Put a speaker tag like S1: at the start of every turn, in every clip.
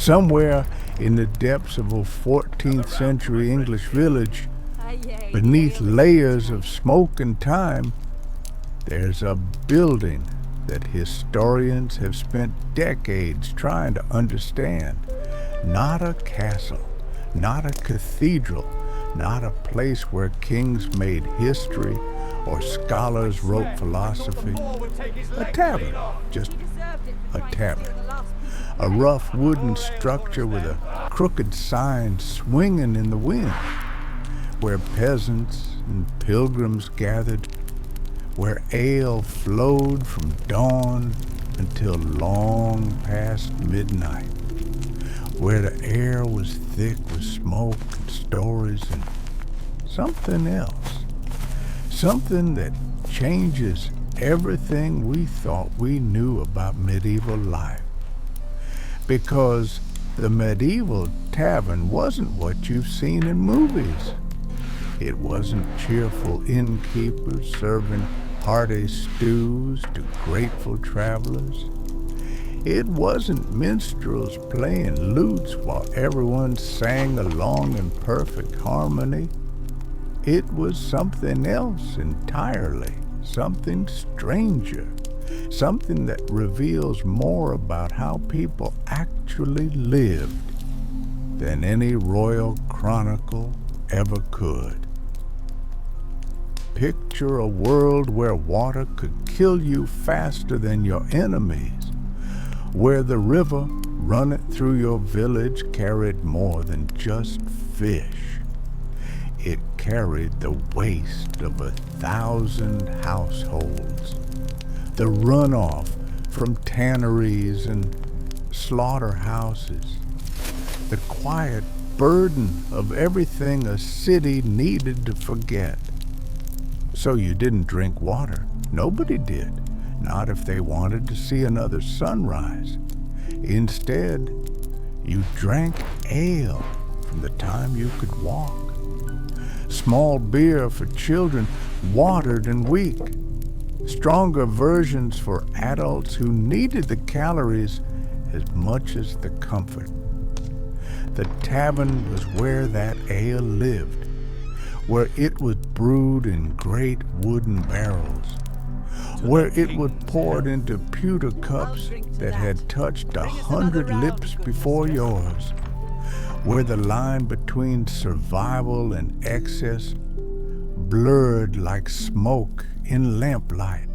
S1: Somewhere in the depths of a 14th century English village, beneath layers of smoke and time, there's a building that historians have spent decades trying to understand. Not a castle, not a cathedral, not a place where kings made history or scholars wrote philosophy. A tavern, just a tavern. A rough wooden structure with a crooked sign swinging in the wind, where peasants and pilgrims gathered, where ale flowed from dawn until long past midnight, where the air was thick with smoke and stories and something else, something that changes everything we thought we knew about medieval life. Because the medieval tavern wasn't what you've seen in movies. It wasn't cheerful innkeepers serving hearty stews to grateful travelers. It wasn't minstrels playing lutes while everyone sang along in perfect harmony. It was something else entirely, something stranger, something that reveals more about how people actually lived than any royal chronicle ever could. Picture a world where water could kill you faster than your enemies, where the river running through your village carried more than just fish. It carried the waste of 1,000 households, the runoff from tanneries and slaughterhouses, the quiet burden of everything a city needed to forget. So you didn't drink water. Nobody did. Not if they wanted to see another sunrise. Instead, you drank ale from the time you could walk. Small beer for children, watered and weak. Stronger versions for adults who needed the calories as much as the comfort. The tavern was where that ale lived, where it was brewed in great wooden barrels, where it was poured into pewter cups that had touched 100 lips before yours, where the line between survival and excess blurred like smoke in lamplight.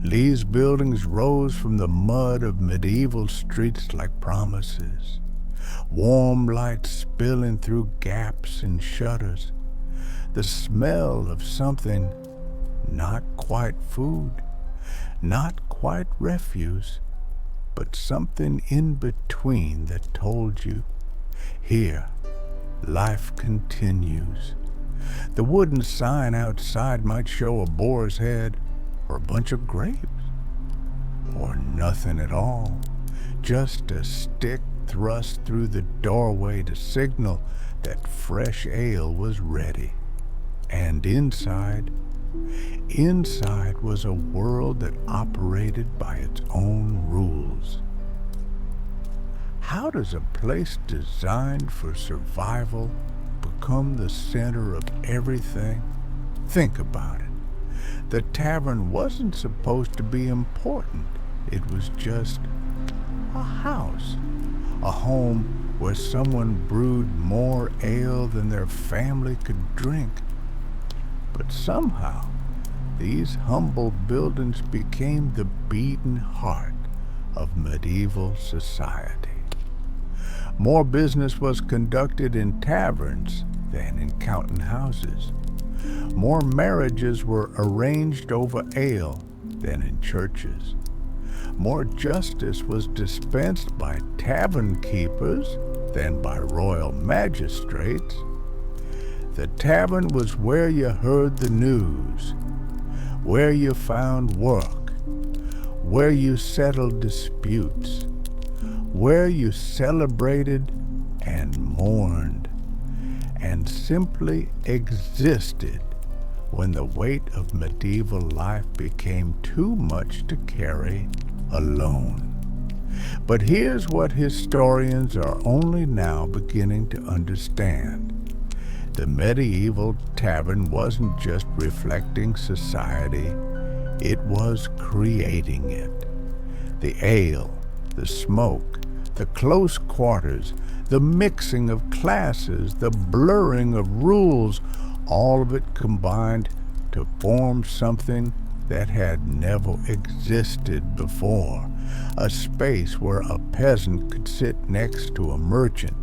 S1: These buildings rose from the mud of medieval streets like promises, warm light spilling through gaps and shutters, the smell of something not quite food, not quite refuse, but something in between that told you, here, life continues. The wooden sign outside might show a boar's head or a bunch of grapes, or nothing at all, just a stick thrust through the doorway to signal that fresh ale was ready. And inside was a world that operated by its own rules. How does a place designed for survival become the center of everything? Think about it. The tavern wasn't supposed to be important. It was just a house, a home where someone brewed more ale than their family could drink. But somehow, these humble buildings became the beating heart of medieval society. More business was conducted in taverns than in counting houses. More marriages were arranged over ale than in churches. More justice was dispensed by tavern keepers than by royal magistrates. The tavern was where you heard the news, where you found work, where you settled disputes, where you celebrated and mourned, and simply existed when the weight of medieval life became too much to carry alone. But here's what historians are only now beginning to understand. The medieval tavern wasn't just reflecting society, it was creating it. The ale, the smoke, the close quarters, the mixing of classes, the blurring of rules, all of it combined to form something that had never existed before. A space where a peasant could sit next to a merchant,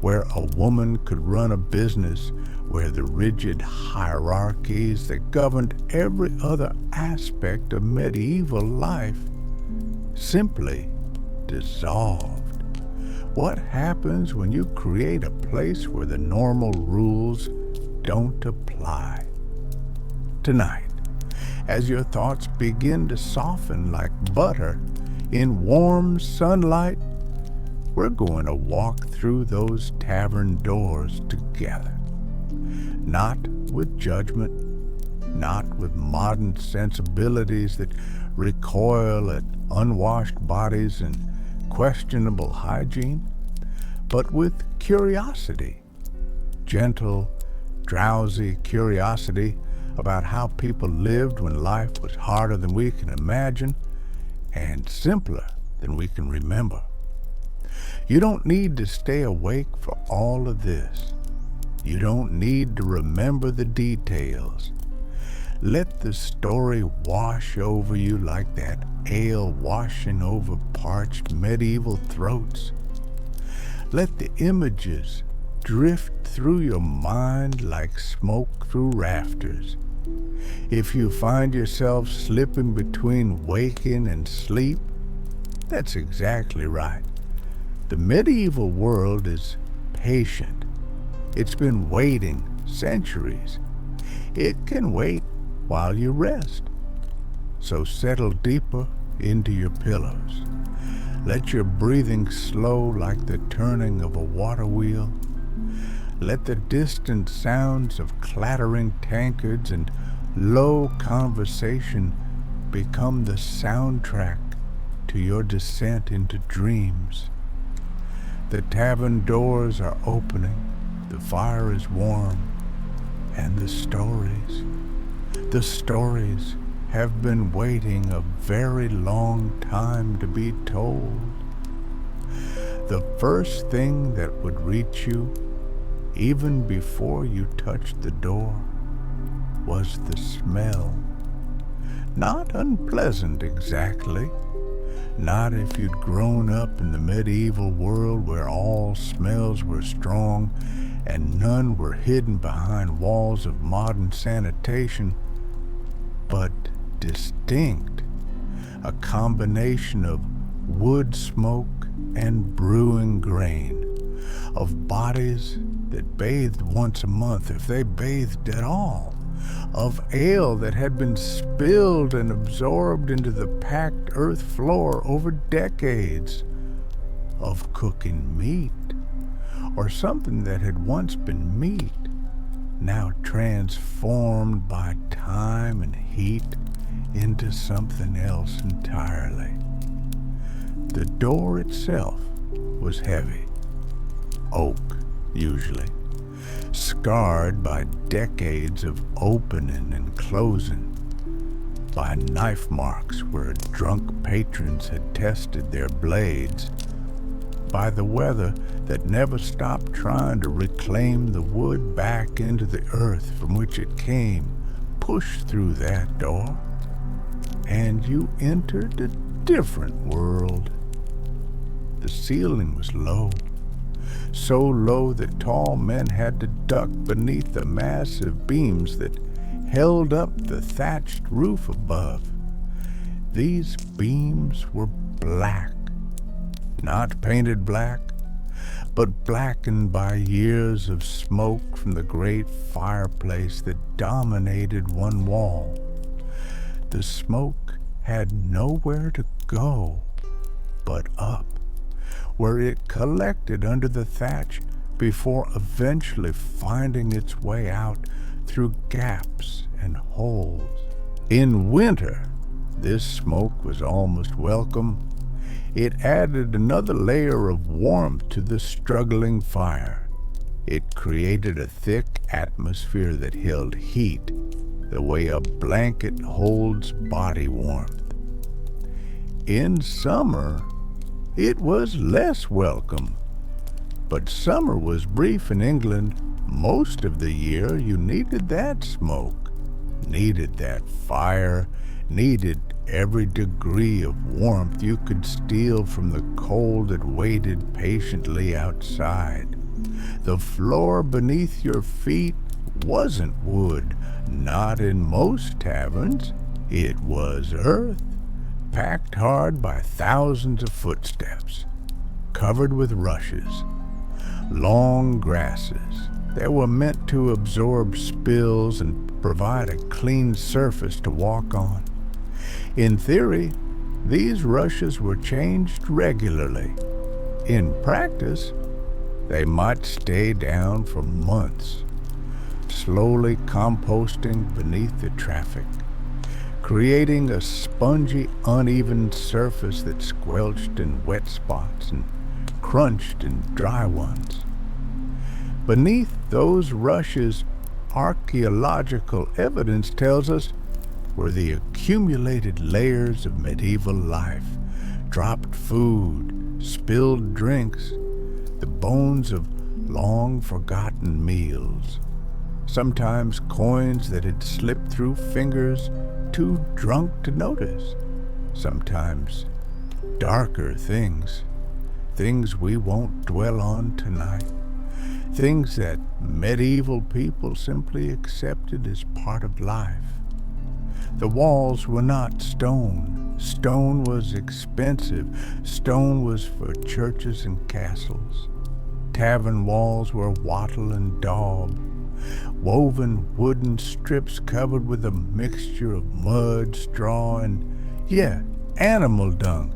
S1: where a woman could run a business, where the rigid hierarchies that governed every other aspect of medieval life simply dissolved. What happens when you create a place where the normal rules don't apply? Tonight, as your thoughts begin to soften like butter in warm sunlight, we're going to walk through those tavern doors together. Not with judgment, not with modern sensibilities that recoil at unwashed bodies and questionable hygiene, but with curiosity, gentle, drowsy curiosity about how people lived when life was harder than we can imagine and simpler than we can remember. You don't need to stay awake for all of this. You don't need to remember the details. Let the story wash over you like that ale washing over parched medieval throats. Let the images drift through your mind like smoke through rafters. If you find yourself slipping between waking and sleep, that's exactly right. The medieval world is patient. It's been waiting centuries. It can wait while you rest. So settle deeper into your pillows. Let your breathing slow like the turning of a water wheel. Let the distant sounds of clattering tankards and low conversation become the soundtrack to your descent into dreams. The tavern doors are opening, the fire is warm, and the stories have been waiting a very long time to be told. The first thing that would reach you, even before you touched the door, was the smell. Not unpleasant exactly. Not if you'd grown up in the medieval world where all smells were strong and none were hidden behind walls of modern sanitation, but distinct. A combination of wood smoke and brewing grain, of bodies that bathed once a month, if they bathed at all, of ale that had been spilled and absorbed into the packed earth floor over decades, of cooking meat, or something that had once been meat, now transformed by time and heat into something else entirely. The door itself was heavy, oak usually, scarred by decades of opening and closing, by knife marks where drunk patrons had tested their blades, by the weather that never stopped trying to reclaim the wood back into the earth from which it came. Push through that door, and you entered a different world. The ceiling was low, so low that tall men had to duck beneath the massive beams that held up the thatched roof above. These beams were black, not painted black, but blackened by years of smoke from the great fireplace that dominated one wall. The smoke had nowhere to go but up, where it collected under the thatch before eventually finding its way out through gaps and holes. In winter, this smoke was almost welcome. It added another layer of warmth to the struggling fire. It created a thick atmosphere that held heat the way a blanket holds body warmth. In summer, it was less welcome. But summer was brief in England. Most of the year you needed that smoke, needed that fire, needed every degree of warmth you could steal from the cold that waited patiently outside. The floor beneath your feet wasn't wood, not in most taverns. It was earth, packed hard by thousands of footsteps, covered with rushes, long grasses that were meant to absorb spills and provide a clean surface to walk on. In theory, these rushes were changed regularly. In practice, they might stay down for months, slowly composting beneath the traffic, creating a spongy, uneven surface that squelched in wet spots and crunched in dry ones. Beneath those rushes, archaeological evidence tells us, were the accumulated layers of medieval life, dropped food, spilled drinks, the bones of long-forgotten meals, sometimes coins that had slipped through fingers too drunk to notice, sometimes darker things we won't dwell on tonight, things that medieval people simply accepted as part of life. The walls were not stone. Stone was expensive. Stone was for churches and castles. Tavern walls were wattle and daub, woven wooden strips covered with a mixture of mud, straw, and, animal dung.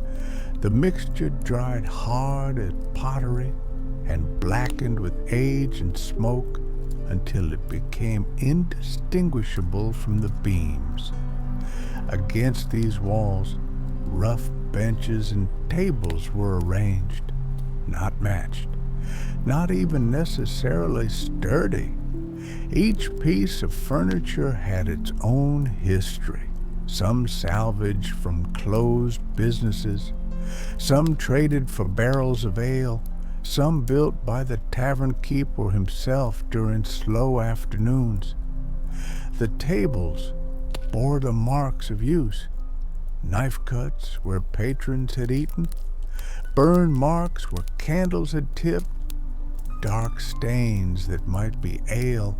S1: The mixture dried hard as pottery and blackened with age and smoke until it became indistinguishable from the beams. Against these walls, rough benches and tables were arranged, not matched, not even necessarily sturdy. Each piece of furniture had its own history, some salvaged from closed businesses, some traded for barrels of ale, some built by the tavern keeper himself during slow afternoons. The tables bore the marks of use, knife cuts where patrons had eaten, burn marks where candles had tipped, dark stains that might be ale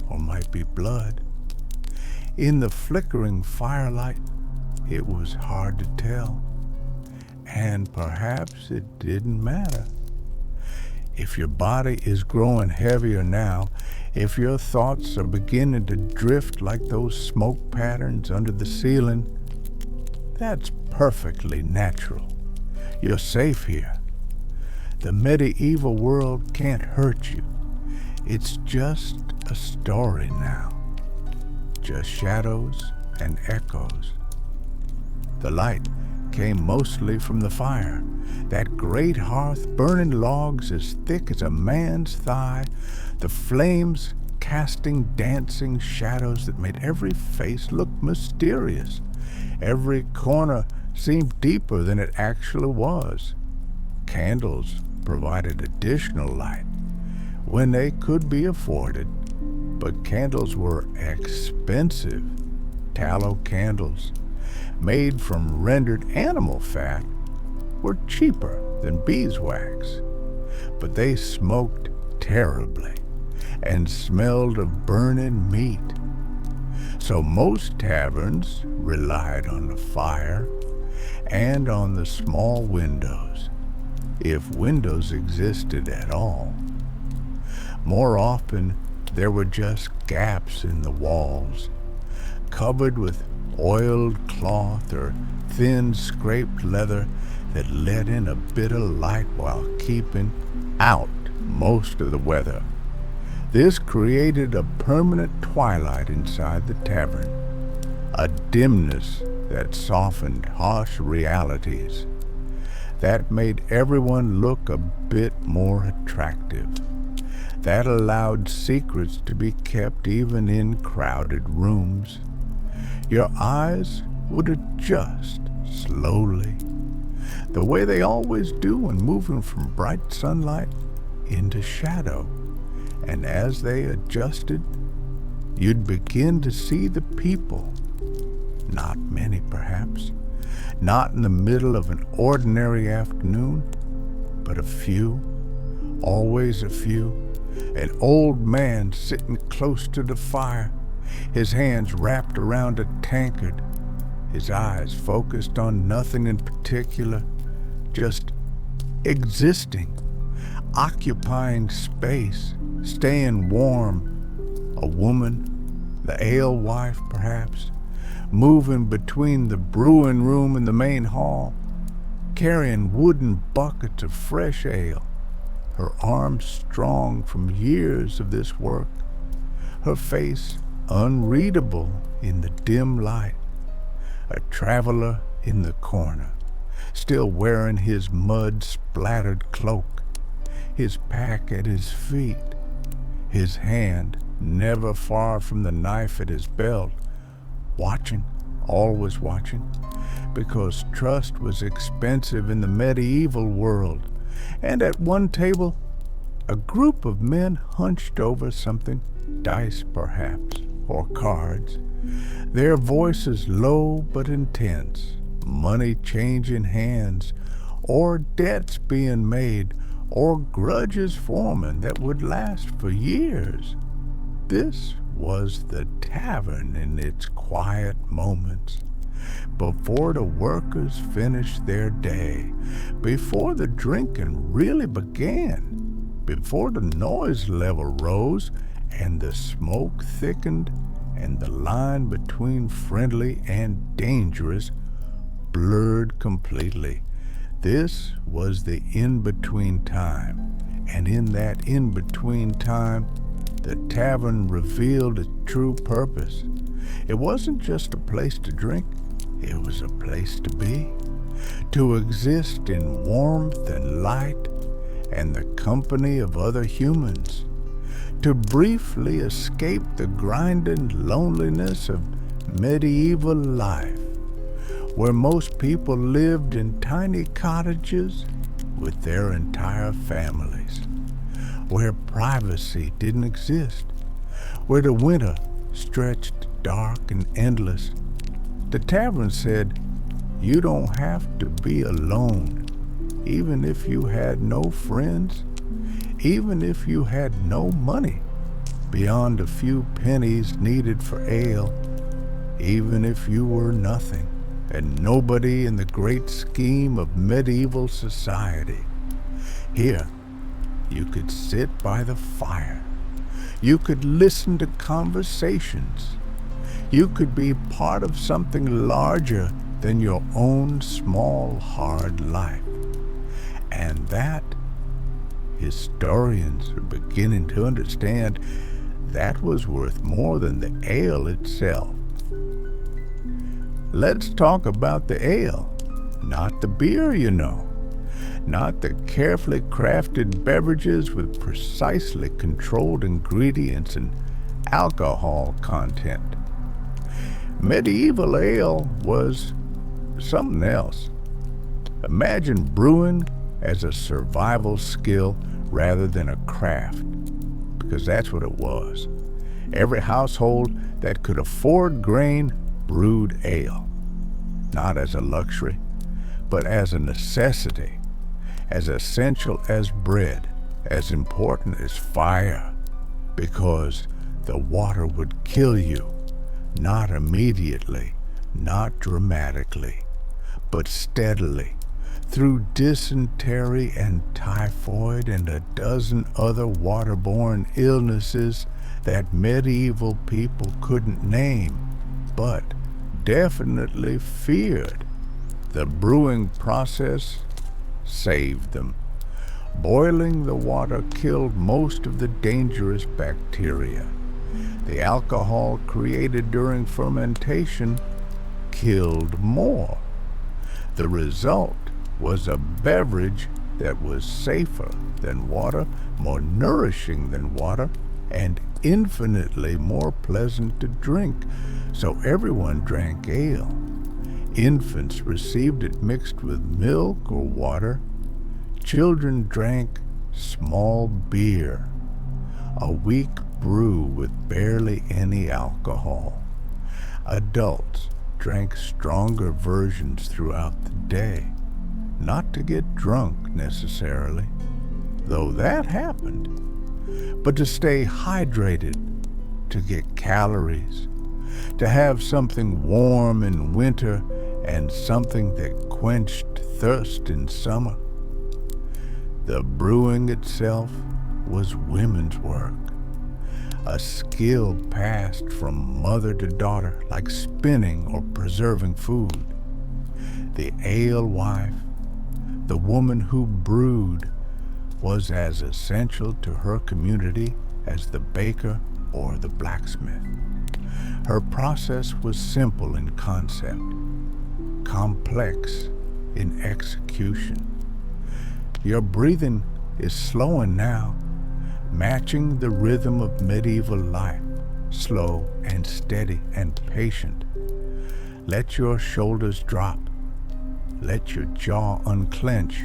S1: or might be blood. In the flickering firelight, it was hard to tell, and perhaps it didn't matter. If your body is growing heavier now, if your thoughts are beginning to drift like those smoke patterns under the ceiling, that's perfectly natural. You're safe here. The medieval world can't hurt you. It's just a story now. Just shadows and echoes. The light came mostly from the fire, that great hearth burning logs as thick as a man's thigh, the flames casting dancing shadows that made every face look mysterious. Every corner seemed deeper than it actually was. Candles provided additional light when they could be afforded, but candles were expensive. Tallow candles, made from rendered animal fat, were cheaper than beeswax, but they smoked terribly and smelled of burning meat. So most taverns relied on the fire and on the small windows, if windows existed at all. More often, there were just gaps in the walls, covered with oiled cloth or thin scraped leather that let in a bit of light while keeping out most of the weather. This created a permanent twilight inside the tavern, a dimness that softened harsh realities. That made everyone look a bit more attractive. That allowed secrets to be kept even in crowded rooms. Your eyes would adjust slowly, the way they always do when moving from bright sunlight into shadow. And as they adjusted, you'd begin to see the people. Not many, perhaps. Not in the middle of an ordinary afternoon, but a few, always a few. An old man sitting close to the fire, his hands wrapped around a tankard, his eyes focused on nothing in particular, just existing, occupying space, staying warm. A woman, the alewife perhaps, moving between the brewing room and the main hall, carrying wooden buckets of fresh ale, her arms strong from years of this work, her face unreadable in the dim light. A traveler in the corner, still wearing his mud-splattered cloak, his pack at his feet, his hand never far from the knife at his belt, watching, always watching, because trust was expensive in the medieval world. And at one table, a group of men hunched over something, dice perhaps, or cards, their voices low but intense, money changing hands, or debts being made, or grudges forming that would last for years. This was the tavern in its quiet moments. Before the workers finished their day, before the drinking really began, before the noise level rose and the smoke thickened and the line between friendly and dangerous blurred completely. This was the in-between time, and in that in-between time, the tavern revealed its true purpose. It wasn't just a place to drink, it was a place to be, to exist in warmth and light and the company of other humans, to briefly escape the grinding loneliness of medieval life, where most people lived in tiny cottages with their entire families, where privacy didn't exist, where the winter stretched dark and endless. The tavern said, you don't have to be alone, even if you had no friends, even if you had no money beyond a few pennies needed for ale, even if you were nothing and nobody in the great scheme of medieval society. Here, you could sit by the fire. You could listen to conversations. You could be part of something larger than your own small, hard life. And that, historians are beginning to understand, that was worth more than the ale itself. Let's talk about the ale, not the beer, you know. Not the carefully crafted beverages with precisely controlled ingredients and alcohol content. Medieval ale was something else. Imagine brewing as a survival skill rather than a craft, because that's what it was. Every household that could afford grain brewed ale, not as a luxury, but as a necessity, as essential as bread, as important as fire, because the water would kill you, not immediately, not dramatically, but steadily, through dysentery and typhoid and a dozen other waterborne illnesses that medieval people couldn't name, but definitely feared. The brewing process saved them. Boiling the water killed most of the dangerous bacteria. The alcohol created during fermentation killed more. The result was a beverage that was safer than water, more nourishing than water, and infinitely more pleasant to drink. So everyone drank ale. Infants received it mixed with milk or water. Children drank small beer, a weak brew with barely any alcohol. Adults drank stronger versions throughout the day, not to get drunk necessarily, though that happened, but to stay hydrated, to get calories, to have something warm in winter and something that quenched thirst in summer. The brewing itself was women's work, a skill passed from mother to daughter like spinning or preserving food. The alewife, the woman who brewed, was as essential to her community as the baker or the blacksmith. Her process was simple in concept, complex in execution. Your breathing is slowing now, matching the rhythm of medieval life, slow and steady and patient. Let your shoulders drop. Let your jaw unclench.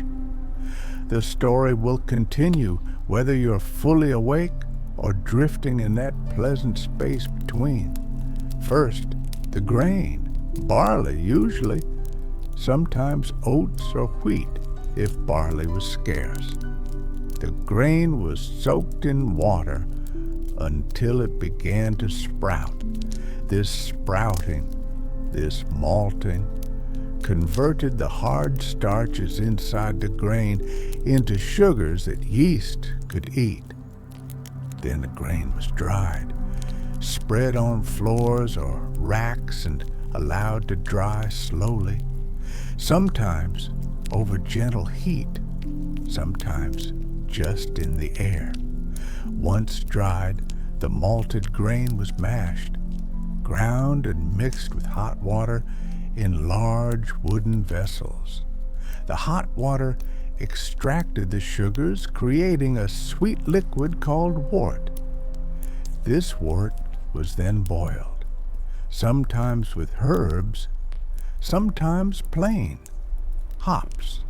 S1: The story will continue whether you're fully awake or drifting in that pleasant space between. First, the grain, barley usually, sometimes oats or wheat if barley was scarce. The grain was soaked in water until it began to sprout. This sprouting, this malting, converted the hard starches inside the grain into sugars that yeast could eat. Then the grain was dried, spread on floors or racks and allowed to dry slowly, sometimes over gentle heat, sometimes just in the air. Once dried, the malted grain was mashed, ground and mixed with hot water in large wooden vessels. The hot water extracted the sugars, creating a sweet liquid called wort. This wort was then boiled, sometimes with herbs, sometimes plain, hops.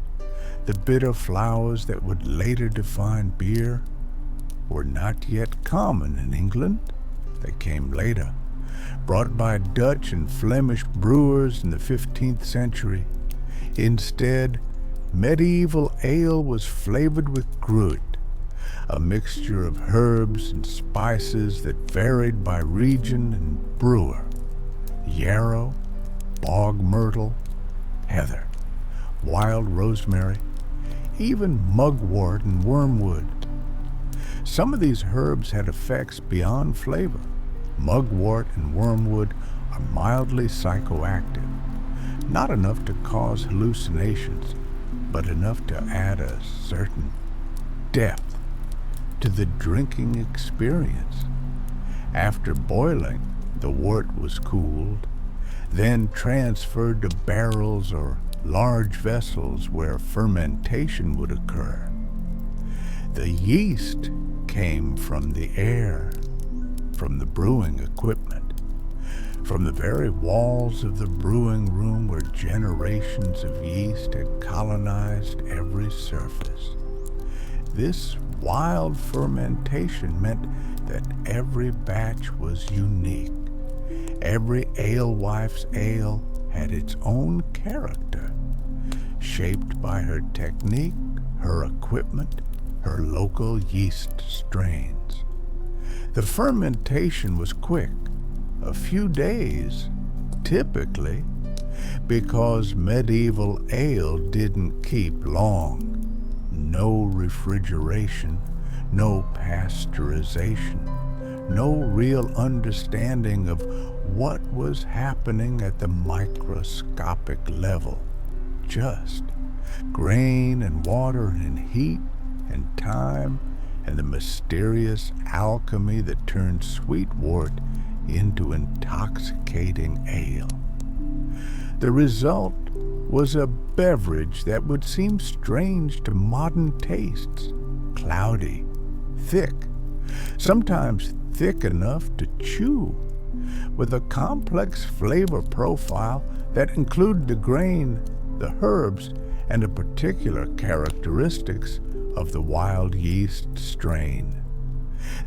S1: The bitter flowers that would later define beer were not yet common in England. They came later, brought by Dutch and Flemish brewers in the 15th century. Instead, medieval ale was flavored with gruit, a mixture of herbs and spices that varied by region and brewer. Yarrow, bog myrtle, heather, wild rosemary, even mugwort and wormwood. Some of these herbs had effects beyond flavor. Mugwort and wormwood are mildly psychoactive, not enough to cause hallucinations, but enough to add a certain depth to the drinking experience. After boiling, the wort was cooled, then transferred to barrels or large vessels where fermentation would occur. The yeast came from the air, from the brewing equipment, from the very walls of the brewing room where generations of yeast had colonized every surface. This wild fermentation meant that every batch was unique. Every alewife's ale had its own character, shaped by her technique, her equipment, her local yeast strains. The fermentation was quick, a few days, typically, because medieval ale didn't keep long. No refrigeration, no pasteurization, no real understanding of what was happening at the microscopic level. Just grain and water and heat and time and the mysterious alchemy that turned sweet wort into intoxicating ale. The result was a beverage that would seem strange to modern tastes. Cloudy, thick, sometimes thick enough to chew, with a complex flavor profile that included the grain, the herbs, and the particular characteristics of the wild yeast strain.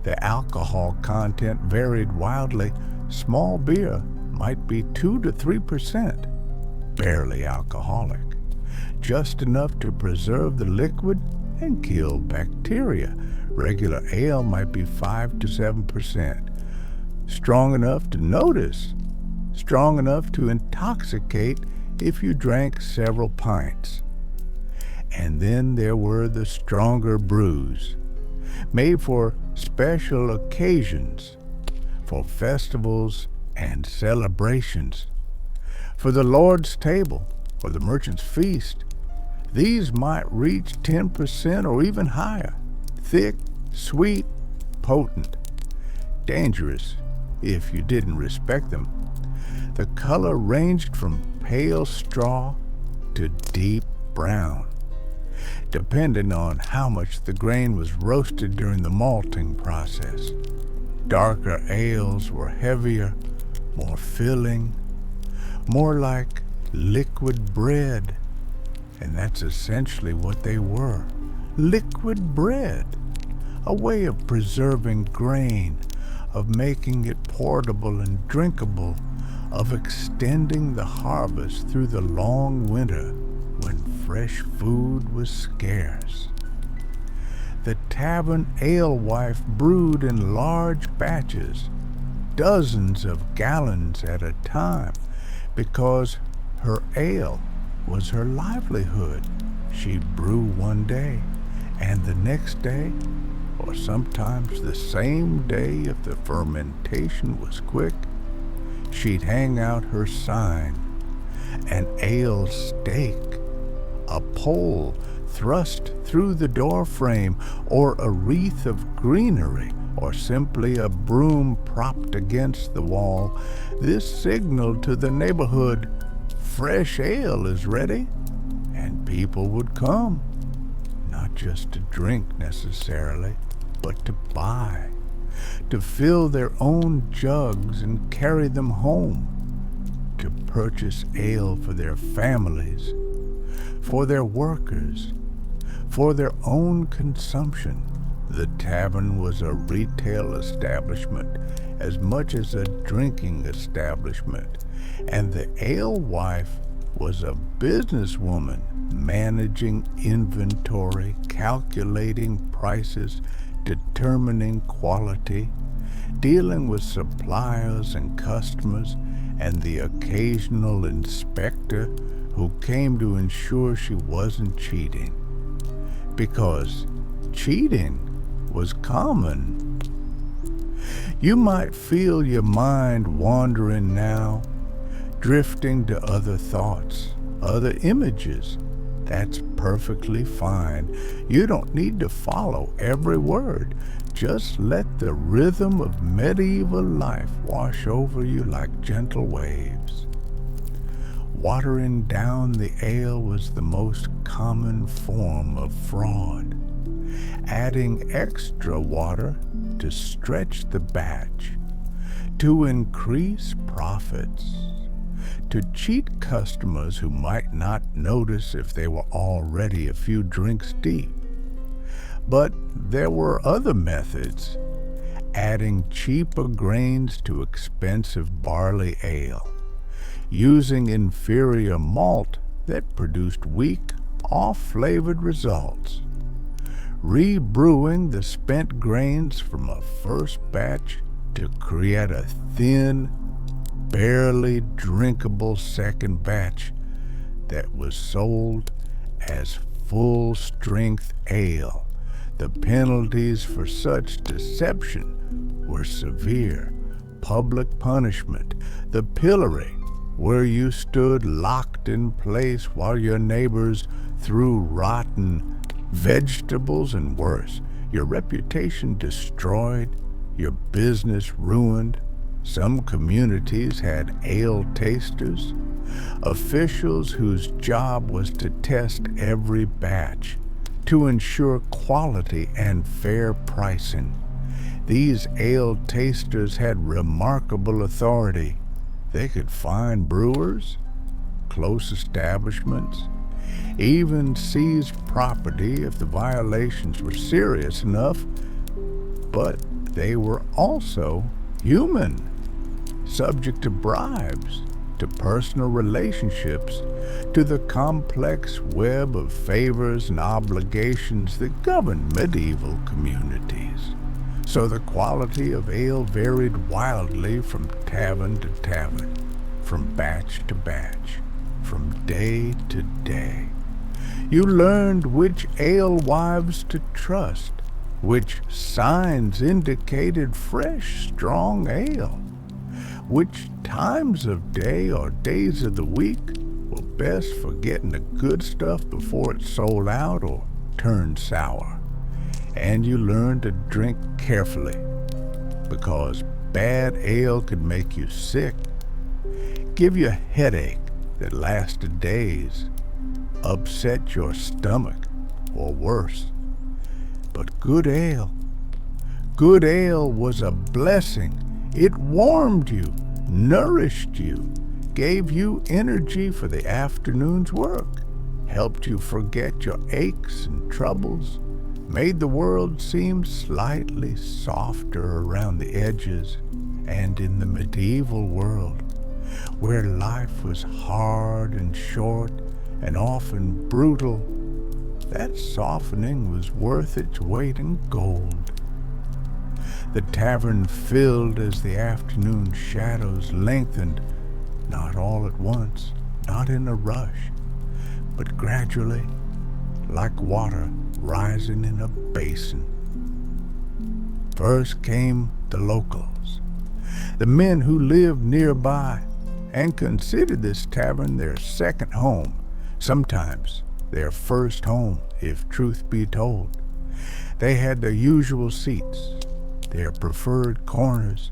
S1: The alcohol content varied wildly. Small beer might be 2 to 3%, barely alcoholic, just enough to preserve the liquid and kill bacteria. Regular ale might be 5 to 7%, strong enough to notice, strong enough to intoxicate if you drank several pints. And then there were the stronger brews, made for special occasions, for festivals and celebrations, for the Lord's table or the merchant's feast. These might reach 10% or even higher, thick, sweet, potent, dangerous if you didn't respect them. The color ranged from pale straw to deep brown, depending on how much the grain was roasted during the malting process. Darker ales were heavier, more filling, more like liquid bread. And that's essentially what they were. Liquid bread. A way of preserving grain, of making it portable and drinkable, of extending the harvest through the long winter when fresh food was scarce. The tavern alewife brewed in large batches, dozens of gallons at a time, because her ale was her livelihood. She'd brew one day, and the next day, or sometimes the same day if the fermentation was quick, she'd hang out her sign, an ale stake, a pole thrust through the door frame, or a wreath of greenery, or simply a broom propped against the wall. This signaled to the neighborhood, fresh ale is ready, and people would come, not just to drink necessarily, but to buy, to fill their own jugs and carry them home, to purchase ale for their families, for their workers, for their own consumption. The tavern was a retail establishment as much as a drinking establishment, and the alewife was a businesswoman managing inventory, calculating prices, determining quality, dealing with suppliers and customers, and the occasional inspector who came to ensure she wasn't cheating. Because cheating was common. You might feel your mind wandering now, drifting to other thoughts, other images. That's perfectly fine. You don't need to follow every word. Just let the rhythm of medieval life wash over you like gentle waves. Watering down the ale was the most common form of fraud. Adding extra water to stretch the batch, to increase profits, to cheat customers who might not notice if they were already a few drinks deep. But there were other methods, adding cheaper grains to expensive barley ale, using inferior malt that produced weak, off-flavored results, rebrewing the spent grains from a first batch to create a thin, barely drinkable second batch that was sold as full-strength ale. The penalties for such deception were severe. Public punishment, the pillory, where you stood locked in place while your neighbors threw rotten vegetables, and worse, your reputation destroyed, your business ruined. Some communities had ale tasters, Officials whose job was to test every batch, to ensure quality and fair pricing. These ale tasters had remarkable authority. They could fine brewers, close establishments, even seize property if the violations were serious enough, but they were also human, subject to bribes, to personal relationships, to the complex web of favors and obligations that governed medieval communities. So the quality of ale varied wildly from tavern to tavern, from batch to batch, from day to day. You learned which alewives to trust, which signs indicated fresh, strong ale, which times of day or days of the week were best for getting the good stuff before it sold out or turned sour. And you learned to drink carefully, because bad ale could make you sick, give you a headache that lasted days, upset your stomach, or worse. But good ale was a blessing. It warmed you, nourished you, gave you energy for the afternoon's work, helped you forget your aches and troubles, made the world seem slightly softer around the edges. And in the medieval world, where life was hard and short and often brutal, that softening was worth its weight in gold. The tavern filled as the afternoon shadows lengthened, not all at once, not in a rush, but gradually, like water rising in a basin. First came the locals, the men who lived nearby and considered this tavern their second home, sometimes their first home, if truth be told. They had their usual seats, their preferred corners,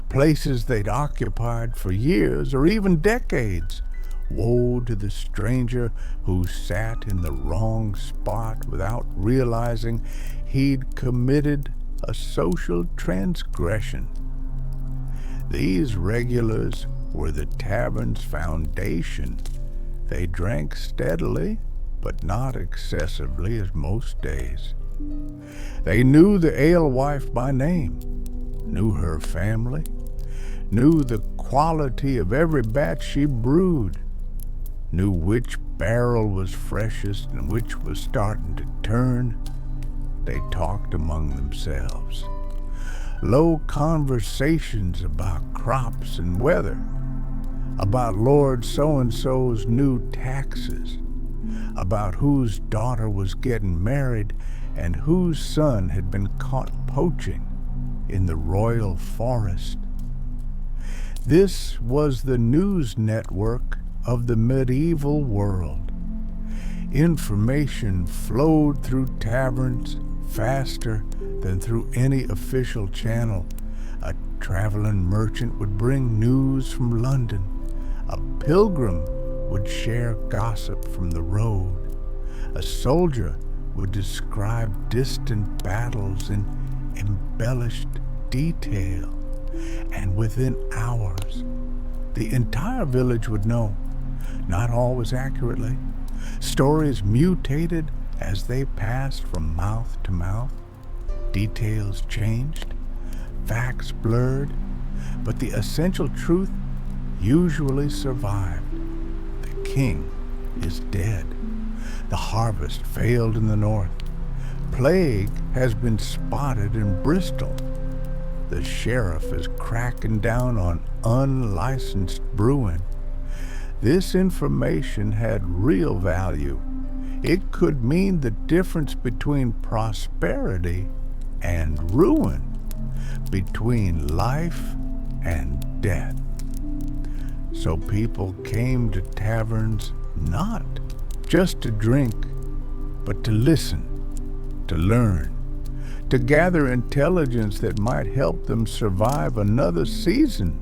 S1: places they'd occupied for years or even decades. Woe to the stranger who sat in the wrong spot without realizing he'd committed a social transgression. These regulars were the tavern's foundation. They drank steadily, but not excessively as most days. They knew the alewife by name, knew her family, knew the quality of every batch she brewed, knew which barrel was freshest and which was starting to turn. They talked among themselves. Low conversations about crops and weather, about Lord so-and-so's new taxes, about whose daughter was getting married and whose son had been caught poaching in the royal forest. This was the news network of the medieval world. Information flowed through taverns faster than through any official channel. A traveling merchant would bring news from London. A pilgrim would share gossip from the road. A soldier would describe distant battles in embellished detail. And within hours, the entire village would know, not always accurately. Stories mutated as they passed from mouth to mouth. Details changed, facts blurred, but the essential truth usually survived. The king is dead. The harvest failed in the north. Plague has been spotted in Bristol. The sheriff is cracking down on unlicensed brewing. This information had real value. It could mean the difference between prosperity and ruin, between life and death. So people came to taverns not just to drink, but to listen, to learn, to gather intelligence that might help them survive another season.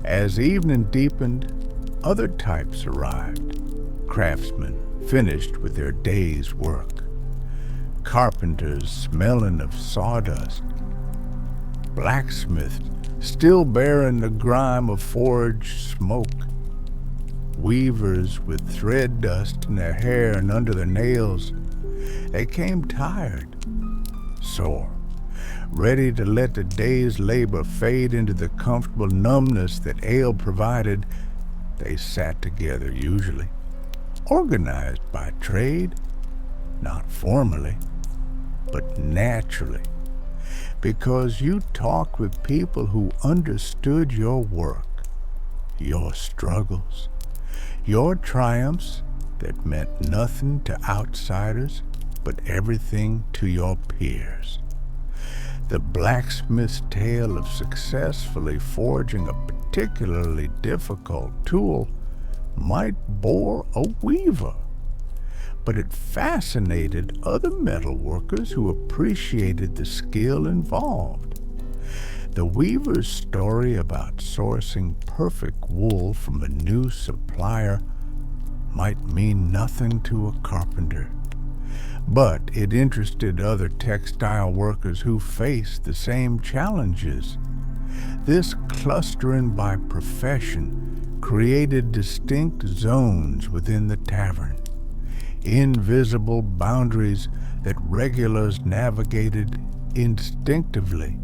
S1: As evening deepened, other types arrived. Craftsmen finished with their day's work. Carpenters smelling of sawdust. Blacksmiths still bearing the grime of forge smoke. Weavers with thread dust in their hair and under their nails. They came tired, sore, ready to let the day's labor fade into the comfortable numbness that ale provided. They sat together usually, organized by trade, not formally, but naturally, because you talked with people who understood your work, your struggles, your triumphs that meant nothing to outsiders but everything to your peers. The blacksmith's tale of successfully forging a particularly difficult tool might bore a weaver, but it fascinated other metal workers who appreciated the skill involved. The weaver's story about sourcing perfect wool from a new supplier might mean nothing to a carpenter, but it interested other textile workers who faced the same challenges. This clustering by profession created distinct zones within the tavern, invisible boundaries that regulars navigated instinctively.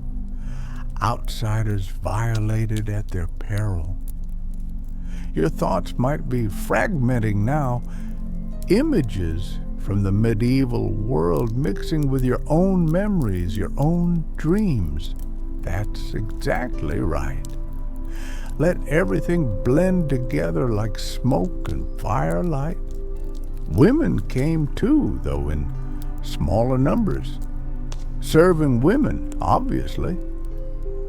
S1: Outsiders violated at their peril. Your thoughts might be fragmenting now, images from the medieval world mixing with your own memories, your own dreams. That's exactly right. Let everything blend together like smoke and firelight. Women came too, though in smaller numbers. Serving women, obviously.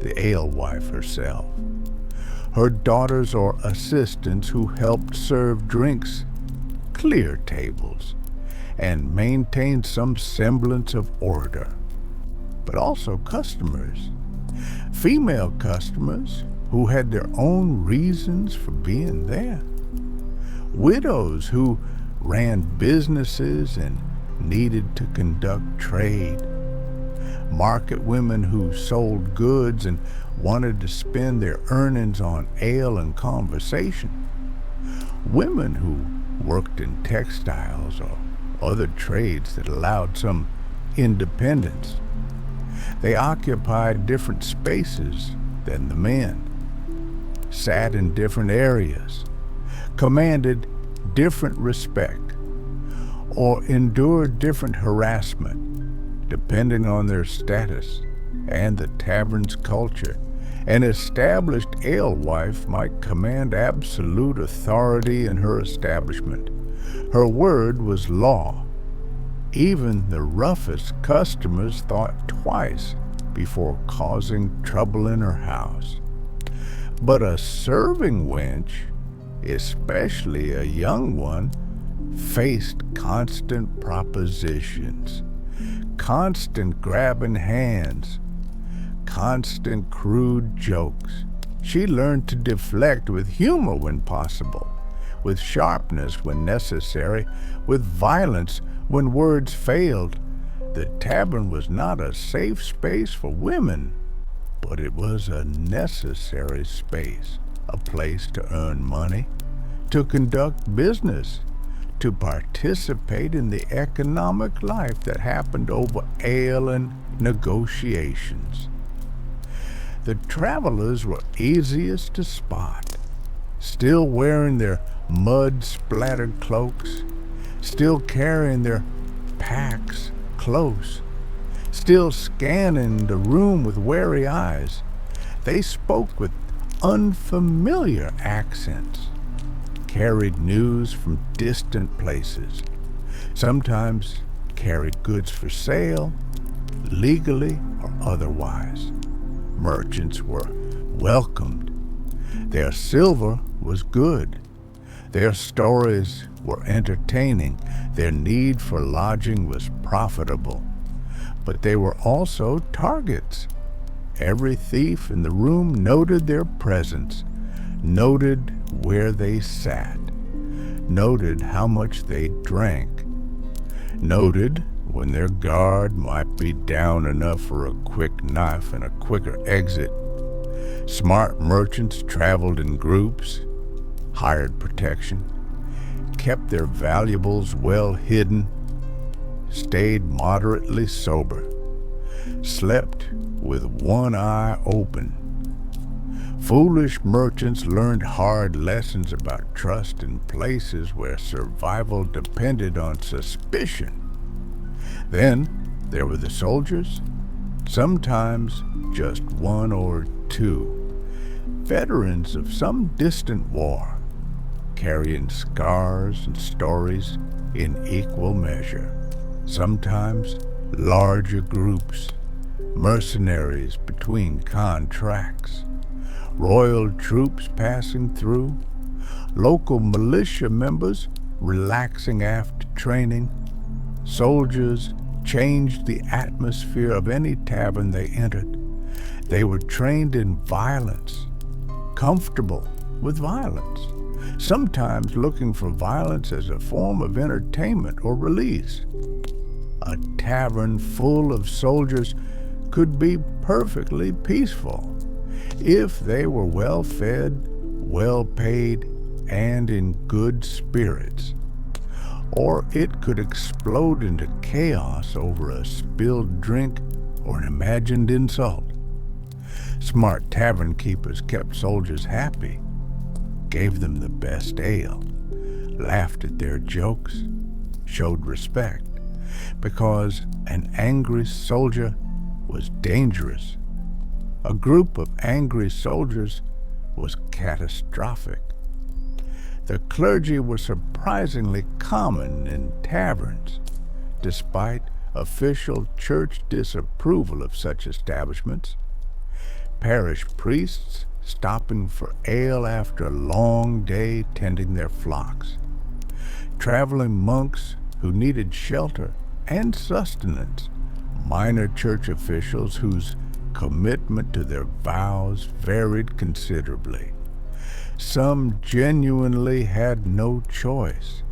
S1: The alewife herself. Her daughters or assistants who helped serve drinks, clear tables, and maintain some semblance of order. But also customers. Female customers who had their own reasons for being there. Widows who ran businesses and needed to conduct trade. Market women who sold goods and wanted to spend their earnings on ale and conversation. Women who worked in textiles or other trades that allowed some independence. They occupied different spaces than the men, sat in different areas, commanded different respect, or endured different harassment depending on their status and the tavern's culture. An established alewife might command absolute authority in her establishment. Her word was law. Even the roughest customers thought twice before causing trouble in her house. But a serving wench, especially a young one, faced constant propositions, constant grabbing hands, constant crude jokes. She learned to deflect with humor when possible, with sharpness when necessary, with violence when words failed. The tavern was not a safe space for women, but it was a necessary space, a place to earn money, to conduct business, to participate in the economic life that happened over ale and negotiations. The travelers were easiest to spot, still wearing their mud-splattered cloaks, still carrying their packs close, still scanning the room with wary eyes. They spoke with unfamiliar accents, carried news from distant places, sometimes carried goods for sale, legally or otherwise. Merchants were welcomed. Their silver was good. Their stories were entertaining. Their need for lodging was profitable. But they were also targets. Every thief in the room noted their presence, noted where they sat, noted how much they drank, noted when their guard might be down enough for a quick knife and a quicker exit. Smart merchants traveled in groups, hired protection, kept their valuables well hidden, stayed moderately sober, slept with one eye open. Foolish merchants learned hard lessons about trust in places where survival depended on suspicion. Then there were the soldiers, sometimes just one or two, veterans of some distant war, carrying scars and stories in equal measure. Sometimes larger groups, mercenaries between contracts, royal troops passing through, local militia members relaxing after training. Soldiers changed the atmosphere of any tavern they entered. They were trained in violence, comfortable with violence, sometimes looking for violence as a form of entertainment or release. A tavern full of soldiers could be perfectly peaceful if they were well fed, well paid, and in good spirits. Or it could explode into chaos over a spilled drink or an imagined insult. Smart tavern keepers kept soldiers happy, gave them the best ale, laughed at their jokes, showed respect, because an angry soldier was dangerous. A group of angry soldiers was catastrophic. The clergy were surprisingly common in taverns, despite official church disapproval of such establishments. Parish priests stopping for ale after a long day tending their flocks. Traveling monks who needed shelter and sustenance. Minor church officials whose commitment to their vows varied considerably. Some genuinely had no choice.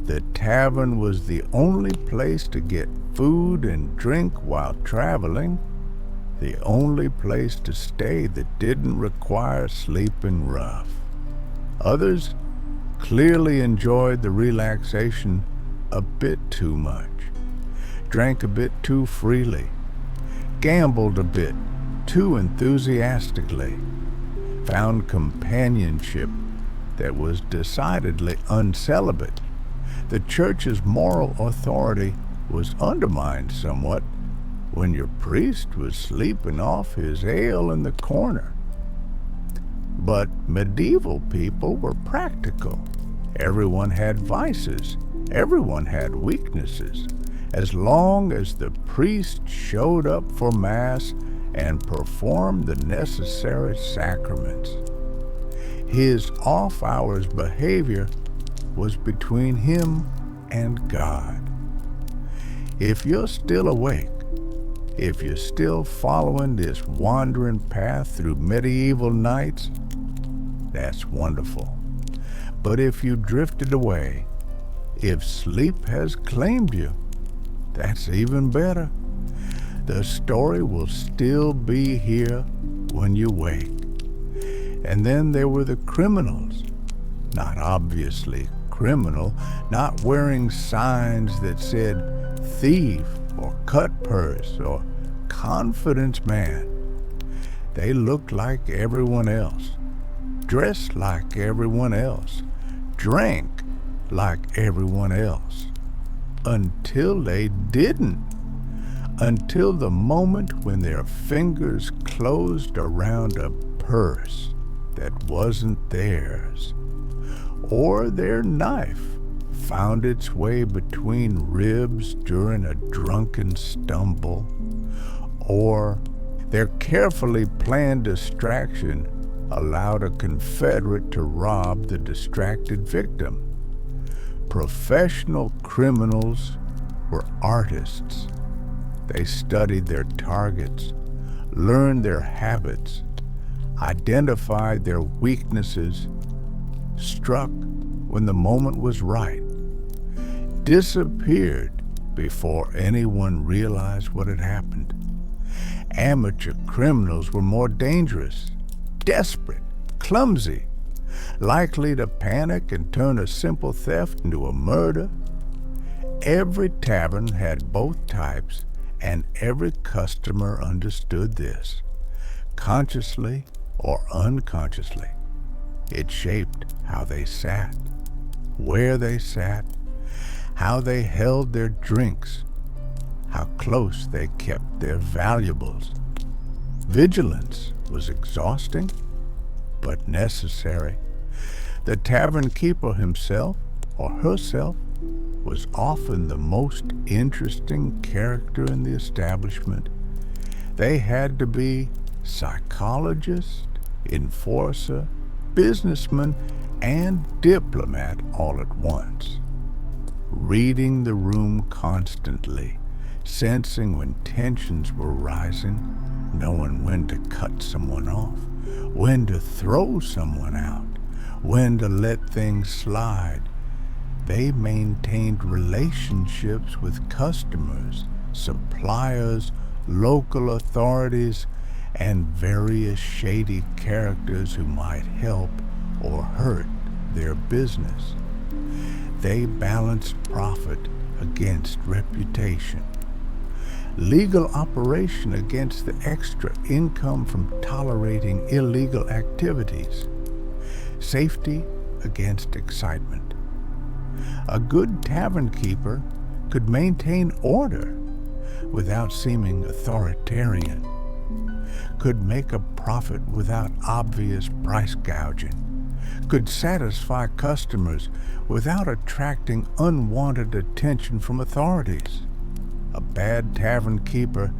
S1: The tavern was the only place to get food and drink while traveling, the only place to stay that didn't require sleeping rough. Others clearly enjoyed the relaxation a bit too much, drank a bit too freely, gambled a bit too enthusiastically, found companionship that was decidedly uncelibate. The church's moral authority was undermined somewhat when your priest was sleeping off his ale in the corner. But medieval people were practical. Everyone had vices. Everyone had weaknesses. As long as the priest showed up for Mass and performed the necessary sacraments. His off-hours behavior was between him and God. If you're still awake, if you're still following this wandering path through medieval nights, that's wonderful. But if you drifted away, if sleep has claimed you, that's even better. The story will still be here when you wake. And then there were the criminals, not obviously criminal, not wearing signs that said thief or cutpurse or confidence man. They looked like everyone else, dressed like everyone else, drank like everyone else, until they didn't. Until the moment when their fingers closed around a purse that wasn't theirs, or their knife found its way between ribs during a drunken stumble, or their carefully planned distraction allowed a Confederate to rob the distracted victim. Professional criminals were artists. They studied their targets, learned their habits, identified their weaknesses, struck when the moment was right, disappeared before anyone realized what had happened. Amateur criminals were more dangerous, desperate, clumsy, likely to panic and turn a simple theft into a murder. Every tavern had both types, and every customer understood this, consciously or unconsciously. It shaped how they sat, where they sat, how they held their drinks, how close they kept their valuables. Vigilance was exhausting, but necessary. The tavern keeper himself or herself was often the most interesting character in the establishment. They had to be psychologist, enforcer, businessman, and diplomat all at once, reading the room constantly, sensing when tensions were rising, knowing when to cut someone off, when to throw someone out, when to let things slide. They maintained relationships with customers, suppliers, local authorities, and various shady characters who might help or hurt their business. They balanced profit against reputation, legal operation against the extra income from tolerating illegal activities, safety against excitement. A good tavern keeper could maintain order without seeming authoritarian, could make a profit without obvious price gouging, could satisfy customers without attracting unwanted attention from authorities. A bad tavern keeper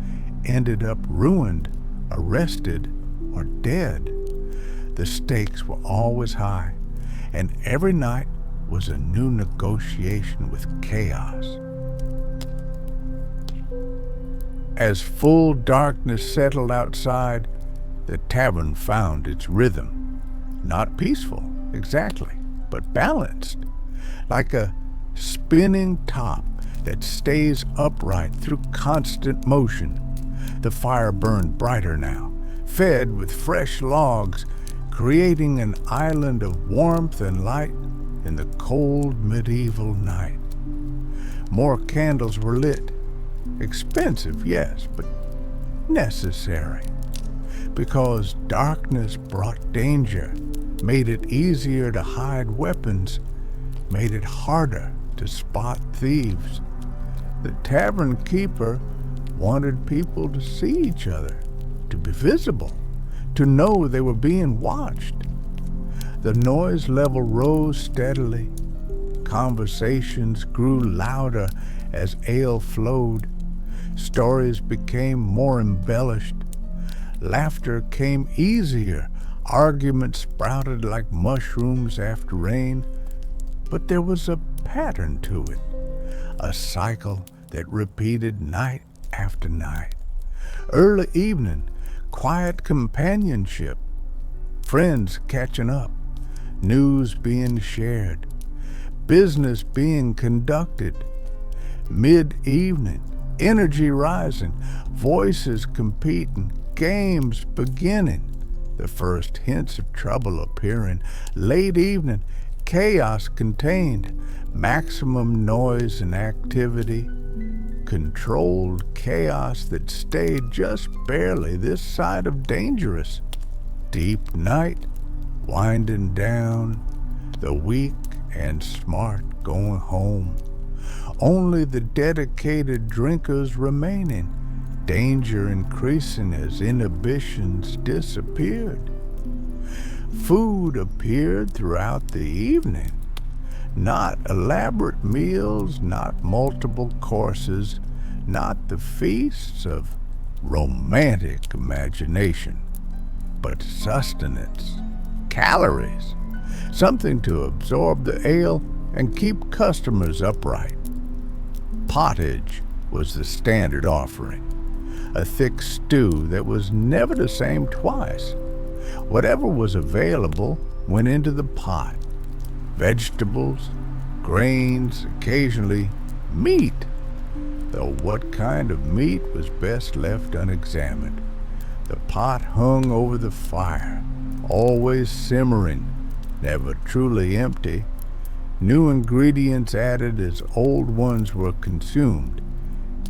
S1: ended up ruined, arrested, or dead. The stakes were always high, and every night was a new negotiation with chaos. As full darkness settled outside, the tavern found its rhythm. Not peaceful, exactly, but balanced, like a spinning top that stays upright through constant motion. The fire burned brighter now, fed with fresh logs, creating an island of warmth and light in the cold medieval night. More candles were lit. Expensive, yes, but necessary. Because darkness brought danger, made it easier to hide weapons, made it harder to spot thieves. The tavern keeper wanted people to see each other, to be visible, to know they were being watched. The noise level rose steadily. Conversations grew louder as ale flowed. Stories became more embellished. Laughter came easier. Arguments sprouted like mushrooms after rain. But there was a pattern to it, a cycle that repeated night after night. Early evening, quiet companionship, friends catching up, news being shared, business being conducted. Mid-evening, energy rising, voices competing, games beginning, the first hints of trouble appearing. Late evening, chaos contained, maximum noise and activity, controlled chaos that stayed just barely this side of dangerous. Deep night, winding down, the weak and smart going home. Only the dedicated drinkers remaining, danger increasing as inhibitions disappeared. Food appeared throughout the evening. Not elaborate meals, not multiple courses, not the feasts of romantic imagination, but sustenance, calories, something to absorb the ale and keep customers upright. Pottage was the standard offering, a thick stew that was never the same twice. Whatever was available went into the pot. Vegetables, grains, occasionally meat, though what kind of meat was best left unexamined. The pot hung over the fire, always simmering, never truly empty, new ingredients added as old ones were consumed.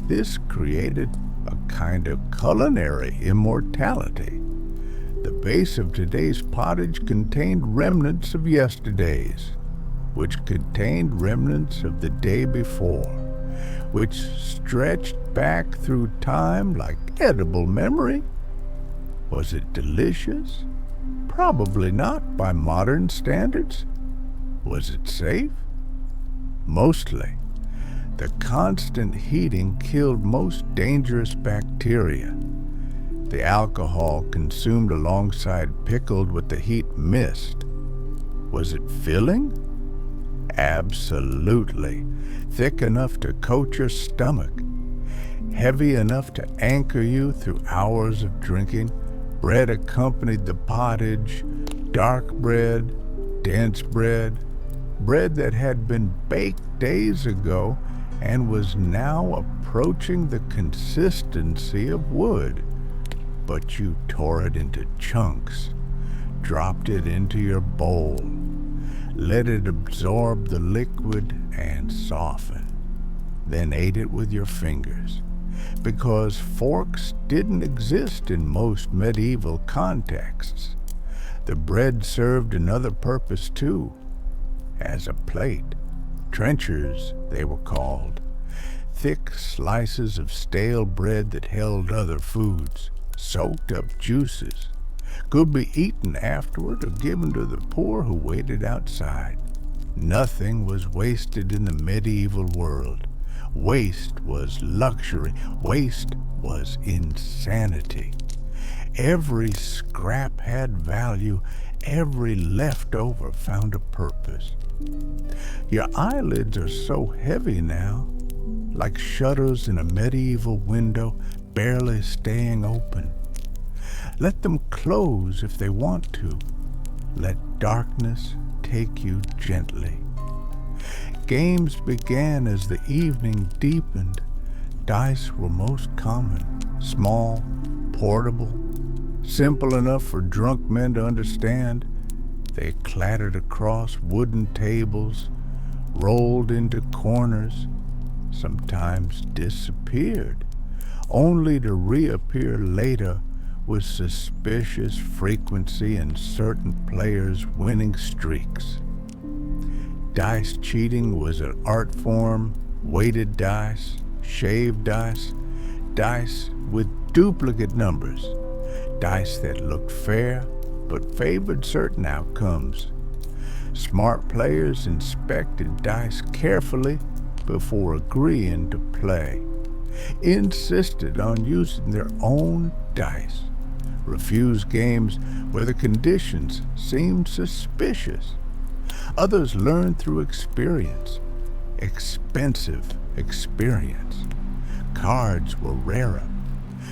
S1: This created a kind of culinary immortality. The base of today's pottage contained remnants of yesterday's, which contained remnants of the day before, which stretched back through time like edible memory. Was it delicious? Probably not by modern standards. Was it safe? Mostly. The constant heating killed most dangerous bacteria. The alcohol consumed alongside pickled what the heat missed. Was it filling? Absolutely. Thick enough to coat your stomach. Heavy enough to anchor you through hours of drinking. Bread accompanied the pottage. Dark bread, dense bread. Bread that had been baked days ago and was now approaching the consistency of wood. But you tore it into chunks, dropped it into your bowl, let it absorb the liquid and soften, then ate it with your fingers, because forks didn't exist in most medieval contexts. The bread served another purpose too, as a plate. Trenchers, they were called. Thick slices of stale bread that held other foods, soaked up juices, could be eaten afterward or given to the poor who waited outside. Nothing was wasted in the medieval world. Waste was luxury. Waste was insanity. Every scrap had value. Every leftover found a purpose. Your eyelids are so heavy now, like shutters in a medieval window barely staying open. Let them close if they want to. Let darkness take you gently. Games began as the evening deepened. Dice were most common, small, portable, simple enough for drunk men to understand. They clattered across wooden tables, rolled into corners, sometimes disappeared, only to reappear later with suspicious frequency in certain players' winning streaks. Dice cheating was an art form. Weighted dice, shaved dice, dice with duplicate numbers, dice that looked fair but favored certain outcomes. Smart players inspected dice carefully before agreeing to play, insisted on using their own dice, refused games where the conditions seemed suspicious. Others learned through experience, expensive experience. Cards were rarer,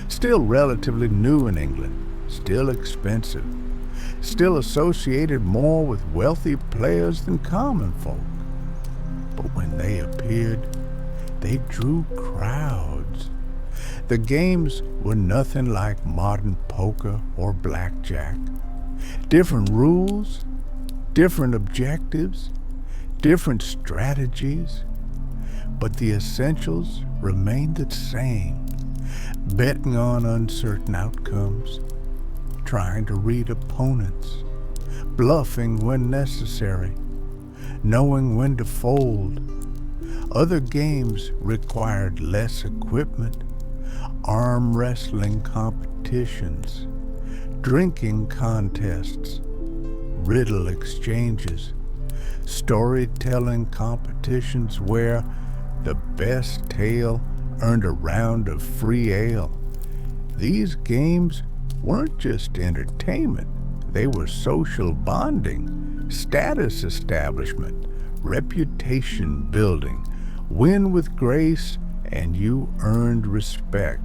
S1: still relatively new in England, still expensive, still associated more with wealthy players than common folk. But when they appeared, they drew crowds. The games were nothing like modern poker or blackjack. Different rules, different objectives, different strategies, but the essentials remained the same. Betting on uncertain outcomes, trying to read opponents, bluffing when necessary, knowing when to fold. Other games required less equipment, arm wrestling competitions, drinking contests, riddle exchanges, storytelling competitions where the best tale earned a round of free ale. These games weren't just entertainment, they were social bonding, status establishment, reputation building. Win with grace and you earned respect.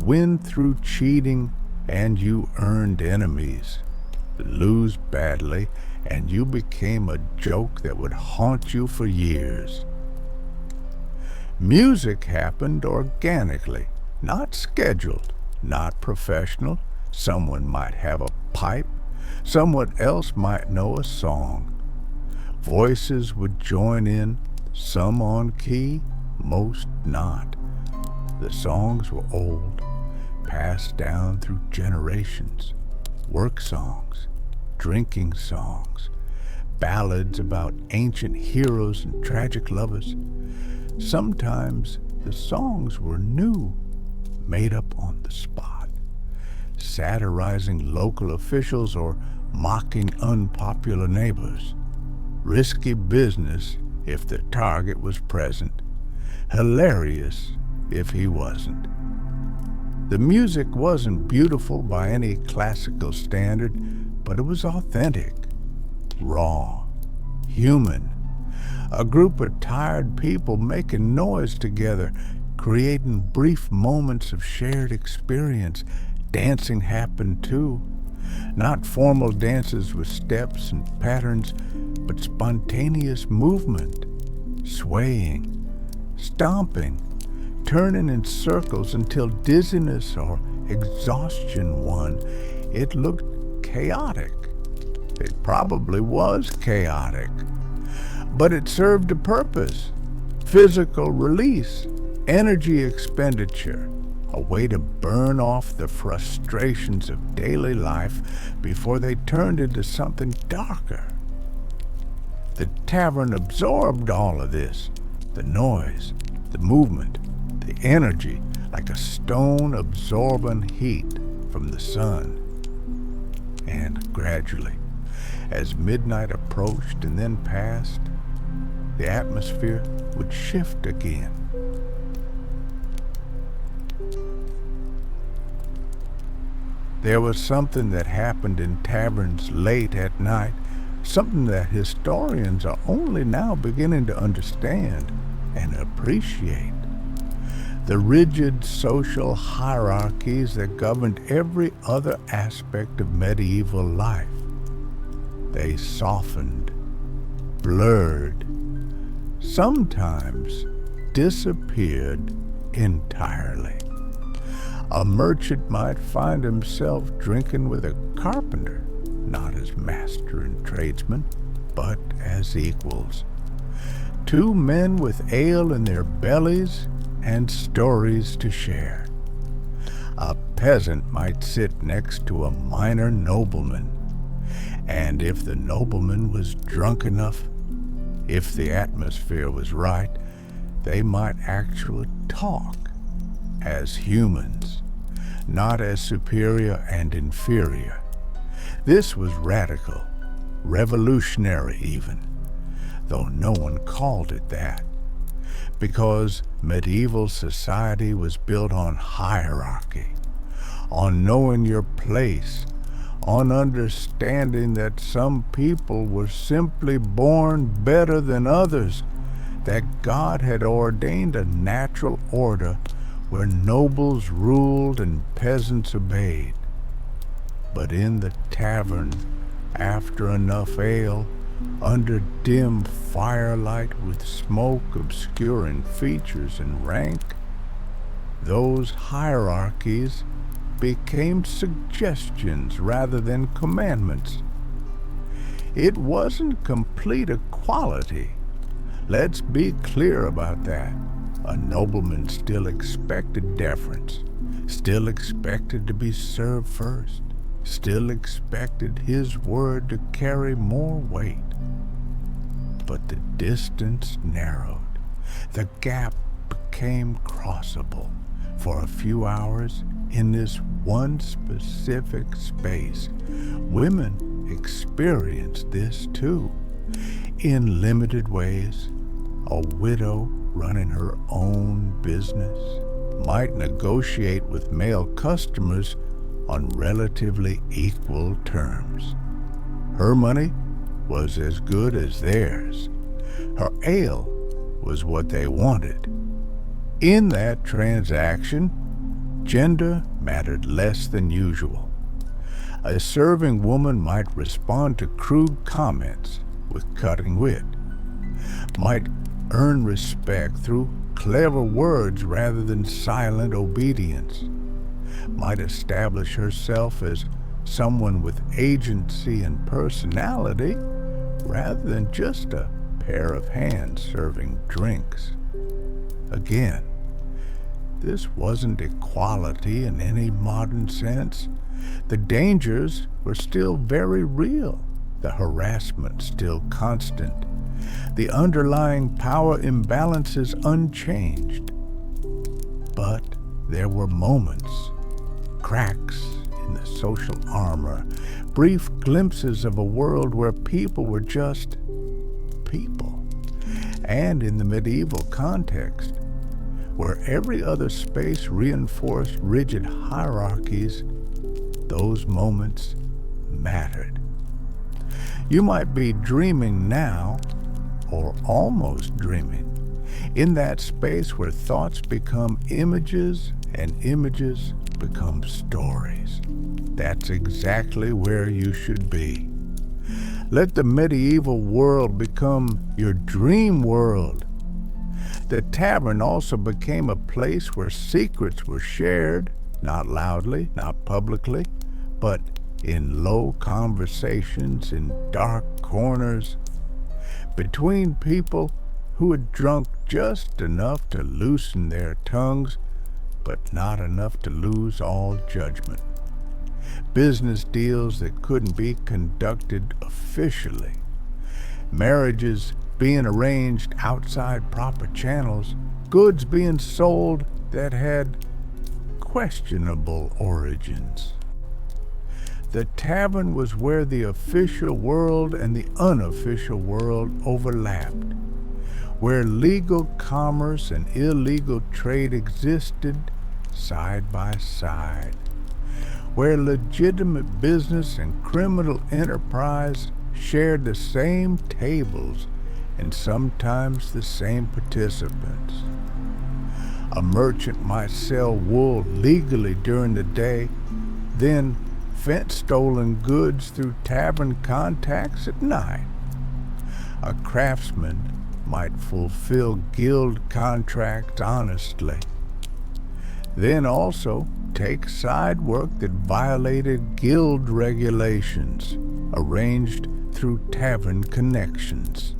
S1: Win through cheating and you earned enemies. lose badly, and you became a joke that would haunt you for years. Music happened organically, not scheduled, not professional. Someone might have a pipe, someone else might know a song. Voices would join in, some on key, most not. The songs were old, passed down through generations. Work songs, drinking songs, ballads about ancient heroes and tragic lovers. Sometimes the songs were new, made up on the spot, satirizing local officials or mocking unpopular neighbors. Risky business if the target was present, hilarious if he wasn't. The music wasn't beautiful by any classical standard, but it was authentic, raw, human. A group of tired people making noise together, creating brief moments of shared experience. Dancing happened too. Not formal dances with steps and patterns, but spontaneous movement, swaying, stomping, turning in circles until dizziness or exhaustion won. It looked chaotic. It probably was chaotic. But it served a purpose: physical release, energy expenditure, a way to burn off the frustrations of daily life before they turned into something darker. The tavern absorbed all of this, the noise, the movement, the energy, like a stone absorbing heat from the sun. And gradually, as midnight approached and then passed, the atmosphere would shift again. There was something that happened in taverns late at night, something that historians are only now beginning to understand and appreciate. The rigid social hierarchies that governed every other aspect of medieval life. They softened, blurred, sometimes disappeared entirely. A merchant might find himself drinking with a carpenter, not as master and tradesman, but as equals. Two men with ale in their bellies and stories to share. A peasant might sit next to a minor nobleman, and if the nobleman was drunk enough, if the atmosphere was right, they might actually talk as humans, not as superior and inferior. This was radical, revolutionary even, though no one called it that, because medieval society was built on hierarchy, on knowing your place, on understanding that some people were simply born better than others, that God had ordained a natural order where nobles ruled and peasants obeyed. But in the tavern, after enough ale, under dim firelight with smoke obscuring features and rank, those hierarchies became suggestions rather than commandments. It wasn't complete equality. Let's be clear about that. A nobleman still expected deference, still expected to be served first, still expected his word to carry more weight. But the distance narrowed. The gap became crossable. For a few hours, in this one specific space, women experienced this too. In limited ways, a widow running her own business might negotiate with male customers on relatively equal terms. Her money was as good as theirs. Her ale was what they wanted. In that transaction, gender mattered less than usual. A serving woman might respond to crude comments with cutting wit, might earn respect through clever words rather than silent obedience, might establish herself as someone with agency and personality rather than just a pair of hands serving drinks. Again, this wasn't equality in any modern sense. The dangers were still very real, the harassment still constant, the underlying power imbalances unchanged. But there were moments, cracks in the social armor, brief glimpses of a world where people were just people. And in the medieval context, where every other space reinforced rigid hierarchies, those moments mattered. You might be dreaming now, or almost dreaming, in that space where thoughts become images and images become stories. That's exactly where you should be. Let the medieval world become your dream world. The tavern also became a place where secrets were shared, not loudly, not publicly, but in low conversations in dark corners, between people who had drunk just enough to loosen their tongues, but not enough to lose all judgment. Business deals that couldn't be conducted officially. Marriages being arranged outside proper channels. Goods being sold that had questionable origins. The tavern was where the official world and the unofficial world overlapped, where legal commerce and illegal trade existed side by side, where legitimate business and criminal enterprise shared the same tables and sometimes the same participants. A merchant might sell wool legally during the day, then fence stolen goods through tavern contacts at night. A craftsman might fulfill guild contracts honestly, then also take side work that violated guild regulations, arranged through tavern connections.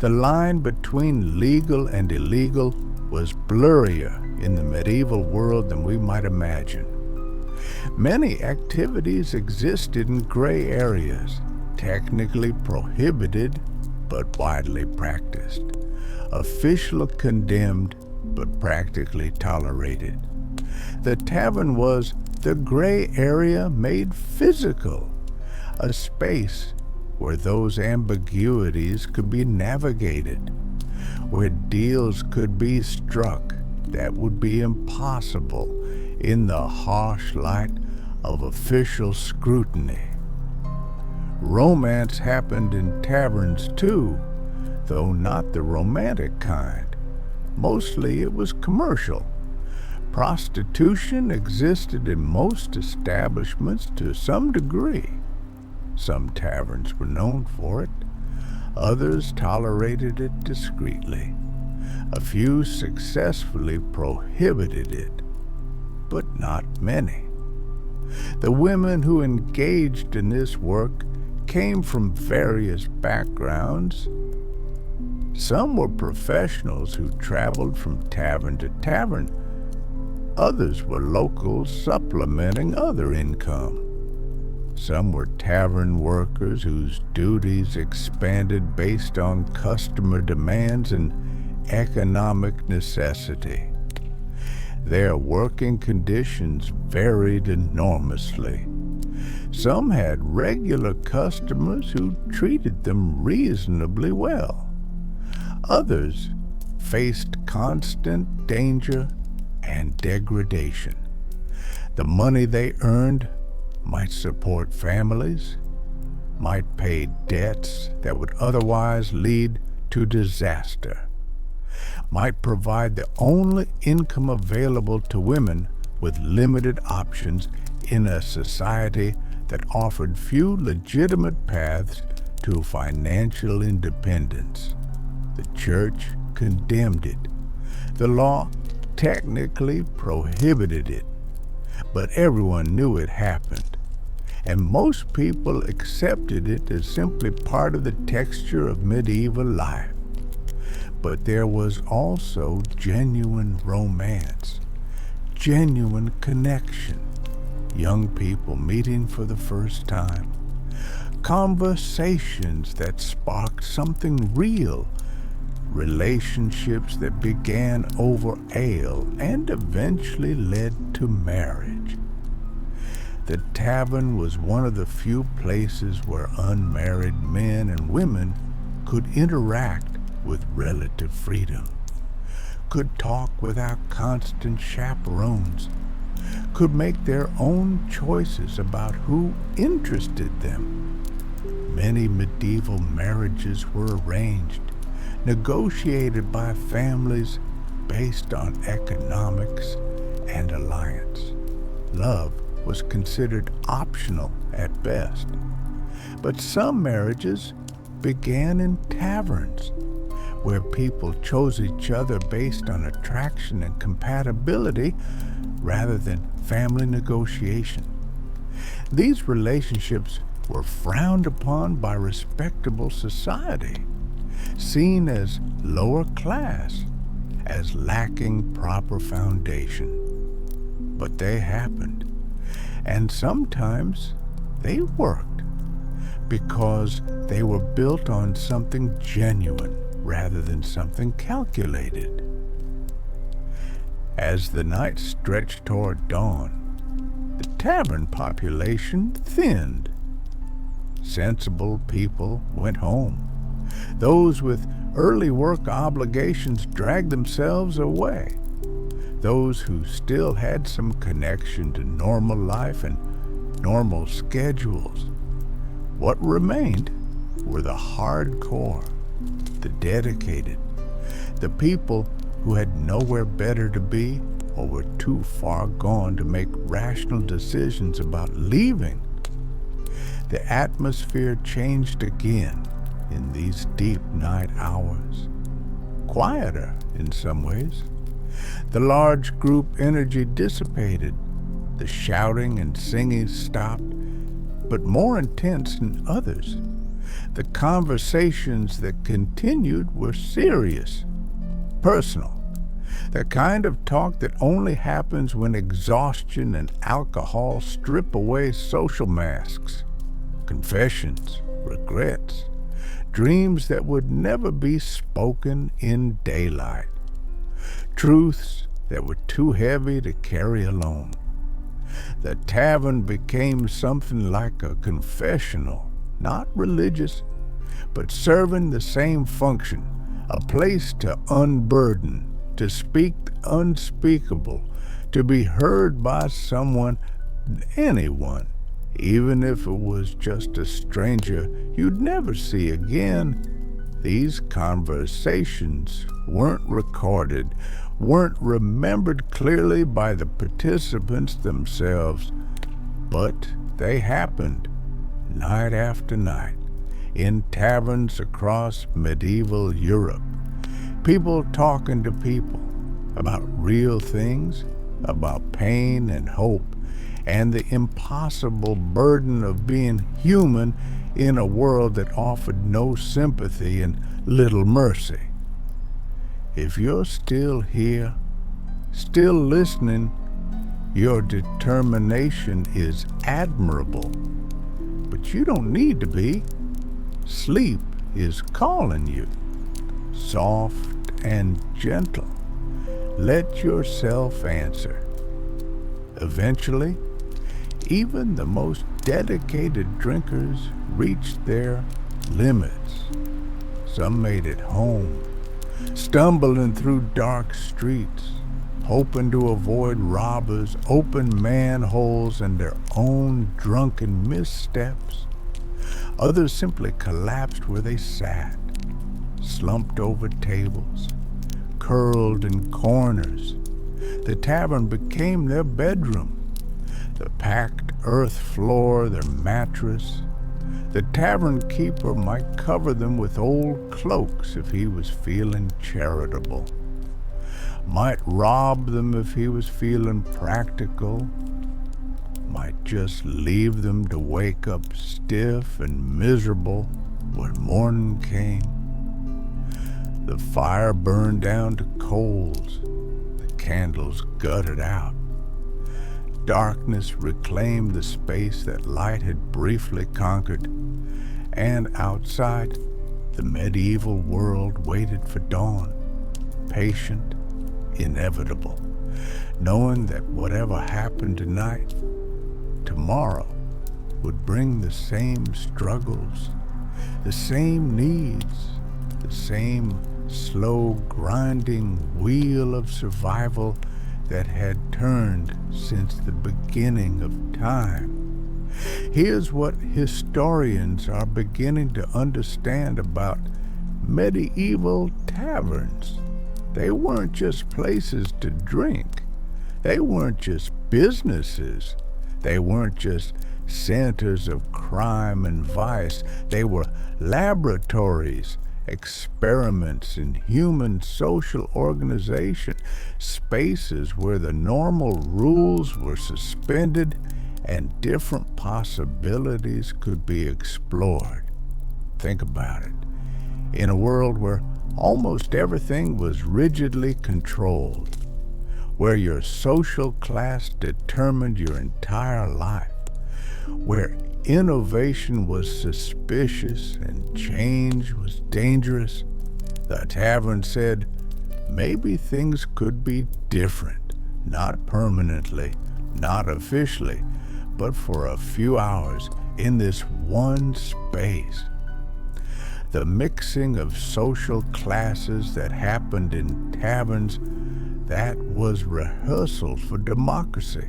S1: The line between legal and illegal was blurrier in the medieval world than we might imagine. Many activities existed in gray areas, technically prohibited but widely practiced, officially condemned but practically tolerated. The tavern was the gray area made physical, a space where those ambiguities could be navigated, where deals could be struck that would be impossible in the harsh light of official scrutiny. Romance happened in taverns too, though not the romantic kind. Mostly it was commercial. Prostitution existed in most establishments to some degree. Some taverns were known for it. Others tolerated it discreetly. A few successfully prohibited it, but not many. The women who engaged in this work came from various backgrounds. Some were professionals who traveled from tavern to tavern. Others were locals supplementing other income. Some were tavern workers whose duties expanded based on customer demands and economic necessity. Their working conditions varied enormously. Some had regular customers who treated them reasonably well. Others faced constant danger and degradation. The money they earned might support families, might pay debts that would otherwise lead to disaster, might provide the only income available to women with limited options in a society that offered few legitimate paths to financial independence. The church condemned it. The law technically prohibited it, but everyone knew it happened, and most people accepted it as simply part of the texture of medieval life. But there was also genuine romance, genuine connection, young people meeting for the first time, conversations that sparked something real, relationships that began over ale and eventually led to marriage. The tavern was one of the few places where unmarried men and women could interact with relative freedom, could talk without constant chaperones, could make their own choices about who interested them. Many medieval marriages were arranged, negotiated by families based on economics and alliance. Love was considered optional at best. But some marriages began in taverns, where people chose each other based on attraction and compatibility rather than family negotiation. These relationships were frowned upon by respectable society, seen as lower class, as lacking proper foundation. But they happened, and sometimes they worked because they were built on something genuine rather than something calculated. As the night stretched toward dawn, the tavern population thinned. Sensible people went home. Those with early work obligations dragged themselves away. Those who still had some connection to normal life and normal schedules. What remained were the hardcore, the dedicated, the people who had nowhere better to be or were too far gone to make rational decisions about leaving. The atmosphere changed again in these deep night hours. Quieter in some ways. The large group energy dissipated. The shouting and singing stopped, but more intense in others. The conversations that continued were serious, personal. The kind of talk that only happens when exhaustion and alcohol strip away social masks. Confessions, regrets, dreams that would never be spoken in daylight. Truths that were too heavy to carry alone. The tavern became something like a confessional, not religious, but serving the same function, a place to unburden, to speak the unspeakable, to be heard by someone, anyone, even if it was just a stranger you'd never see again. These conversations weren't recorded, weren't remembered clearly by the participants themselves, but they happened night after night in taverns across medieval Europe. People talking to people about real things, about pain and hope, and the impossible burden of being human in a world that offered no sympathy and little mercy. If you're still here, still listening, your determination is admirable. But you don't need to be. Sleep is calling you, soft and gentle. Let yourself answer. Eventually, even the most dedicated drinkers reached their limits. Some made it home, stumbling through dark streets, hoping to avoid robbers, open manholes, and their own drunken missteps. Others simply collapsed where they sat, slumped over tables, curled in corners. The tavern became their bedroom. The packed earth floor, their mattress. The tavern keeper might cover them with old cloaks if he was feeling charitable. Might rob them if he was feeling practical. Might just leave them to wake up stiff and miserable when morning came. The fire burned down to coals, the candles gutted out. Darkness reclaimed the space that light had briefly conquered, and outside, the medieval world waited for dawn, patient, inevitable, knowing that whatever happened tonight, tomorrow would bring the same struggles, the same needs, the same slow grinding wheel of survival that had turned since the beginning of time. Here's what historians are beginning to understand about medieval taverns. They weren't just places to drink. They weren't just businesses. They weren't just centers of crime and vice. They were laboratories, experiments in human social organization, spaces where the normal rules were suspended and different possibilities could be explored. Think about it. In a world where almost everything was rigidly controlled, where your social class determined your entire life, where innovation was suspicious and change was dangerous, the tavern said maybe things could be different, not permanently, not officially, but for a few hours in this one space. The mixing of social classes that happened in taverns, that was rehearsal for democracy,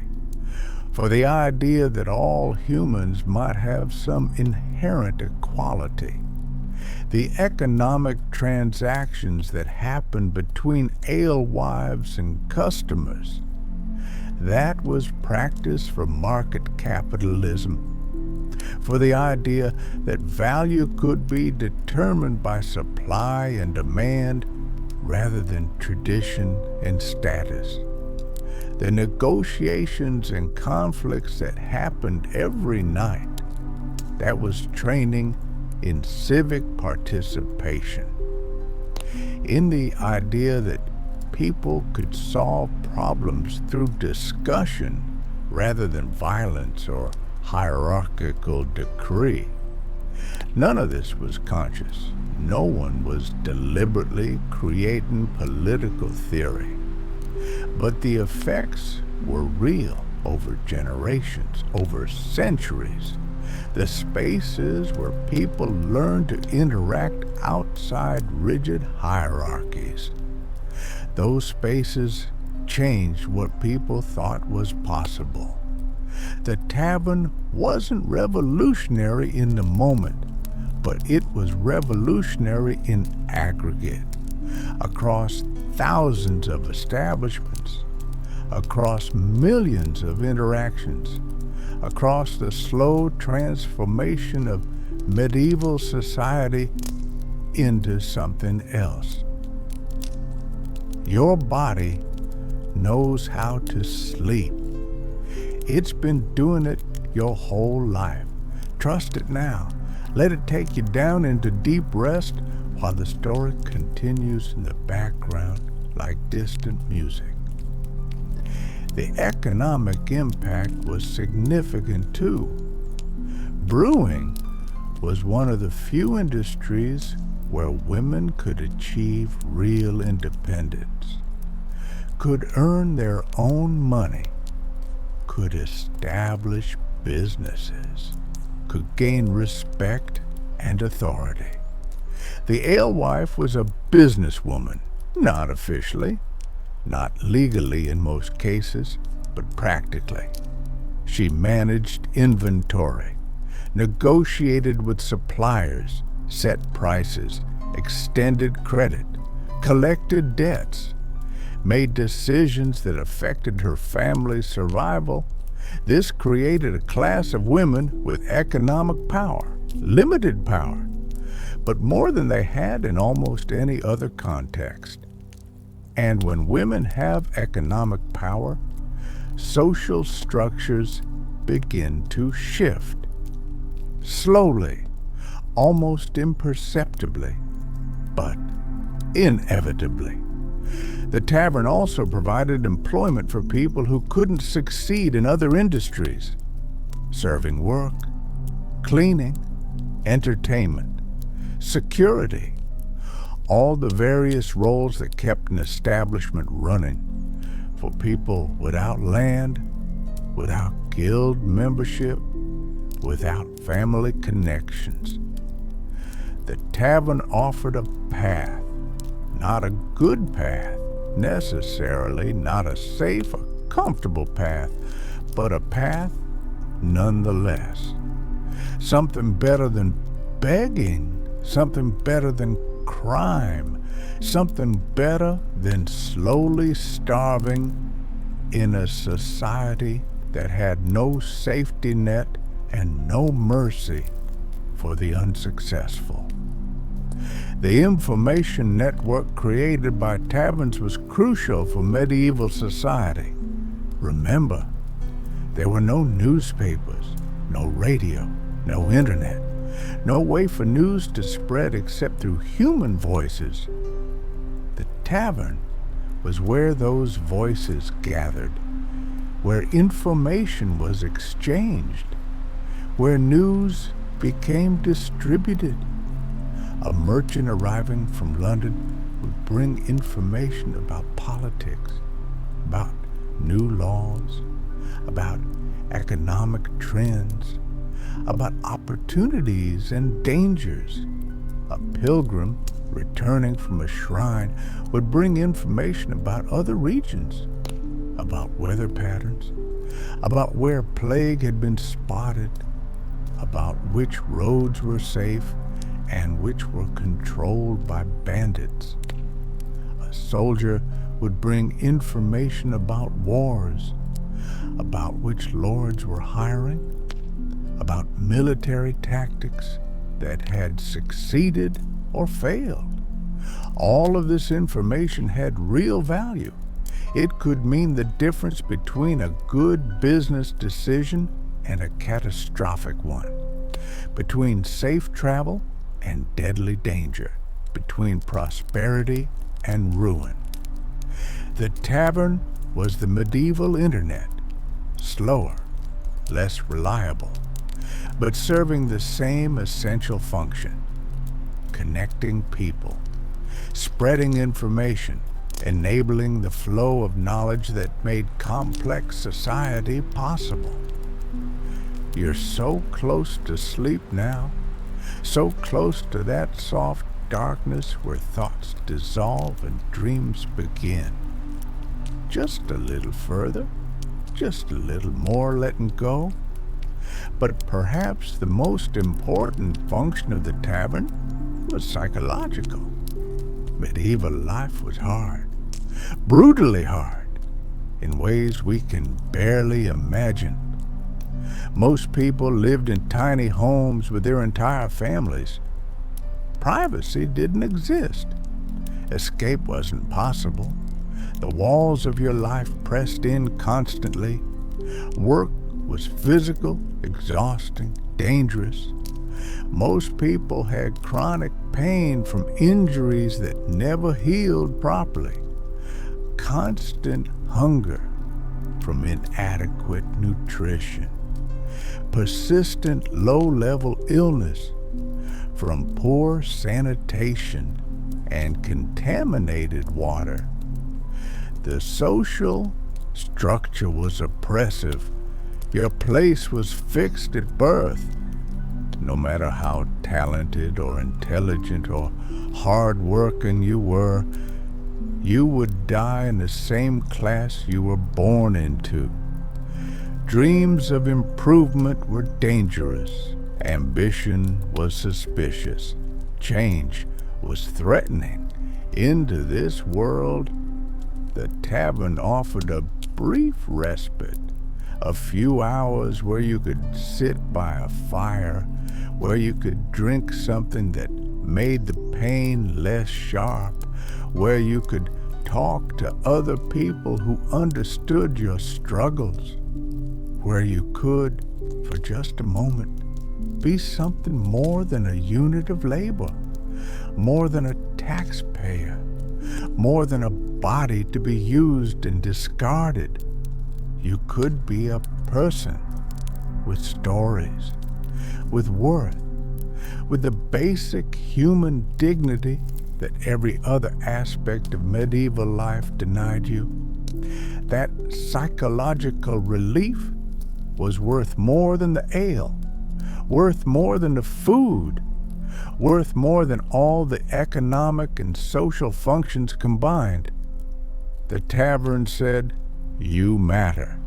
S1: for the idea that all humans might have some inherent equality. The economic transactions that happened between alewives and customers, that was practice for market capitalism, for the idea that value could be determined by supply and demand rather than tradition and status. The negotiations and conflicts that happened every night, that was training in civic participation, in the idea that people could solve problems through discussion rather than violence or hierarchical decree. None of this was conscious. No one was deliberately creating political theory. But the effects were real over generations, over centuries. The spaces where people learned to interact outside rigid hierarchies. Those spaces changed what people thought was possible. The tavern wasn't revolutionary in the moment, but it was revolutionary in aggregate, across thousands of establishments, across millions of interactions, across the slow transformation of medieval society into something else. Your body knows how to sleep. It's been doing it your whole life. Trust it now. Let it take you down into deep rest while the story continues in the background like distant music. The economic impact was significant too. Brewing was one of the few industries where women could achieve real independence, could earn their own money, could establish businesses, could gain respect and authority. The alewife was a businesswoman, not officially, not legally in most cases, but practically. She managed inventory, negotiated with suppliers, set prices, extended credit, collected debts, made decisions that affected her family's survival, This created a class of women with economic power, limited power, but more than they had in almost any other context. And when women have economic power, social structures begin to shift. Slowly, almost imperceptibly, but inevitably. The tavern also provided employment for people who couldn't succeed in other industries: serving work, cleaning, entertainment, security, all the various roles that kept an establishment running for people without land, without guild membership, without family connections. The tavern offered a path, not a good path, necessarily not a safe or comfortable path, but a path nonetheless. Something better than begging, something better than crime, something better than slowly starving in a society that had no safety net and no mercy for the unsuccessful. The information network created by taverns was crucial for medieval society. Remember, there were no newspapers, no radio, no internet, no way for news to spread except through human voices. The tavern was where those voices gathered, where information was exchanged, where news became distributed. A merchant arriving from London would bring information about politics, about new laws, about economic trends, about opportunities and dangers. A pilgrim returning from a shrine would bring information about other regions, about weather patterns, about where plague had been spotted, about which roads were safe and which were controlled by bandits. A soldier would bring information about wars, about which lords were hiring, about military tactics that had succeeded or failed. All of this information had real value. It could mean the difference between a good business decision and a catastrophic one, between safe travel and deadly danger, between prosperity and ruin. The tavern was the medieval internet, slower, less reliable, but serving the same essential function: connecting people, spreading information, enabling the flow of knowledge that made complex society possible. You're so close to sleep now, so close to that soft darkness where thoughts dissolve and dreams begin. Just a little further, just a little more letting go. But perhaps the most important function of the tavern was psychological. Medieval life was hard, brutally hard, in ways we can barely imagine. Most people lived in tiny homes with their entire families. Privacy didn't exist. Escape wasn't possible. The walls of your life pressed in constantly. Work was physical, exhausting, dangerous. Most people had chronic pain from injuries that never healed properly. Constant hunger from inadequate nutrition. Persistent low-level illness from poor sanitation and contaminated water. The social structure was oppressive. Your place was fixed at birth. No matter how talented or intelligent or hard-working you were, you would die in the same class you were born into. Dreams of improvement were dangerous. Ambition was suspicious. Change was threatening. Into this world, the tavern offered a brief respite, A few hours where you could sit by a fire, where you could drink something that made the pain less sharp, where you could talk to other people who understood your struggles, where you could, for just a moment, be something more than a unit of labor, more than a taxpayer, more than a body to be used and discarded. You could be a person with stories, with worth, with the basic human dignity that every other aspect of medieval life denied you. That psychological relief was worth more than the ale, worth more than the food, worth more than all the economic and social functions combined. The tavern said, "You matter.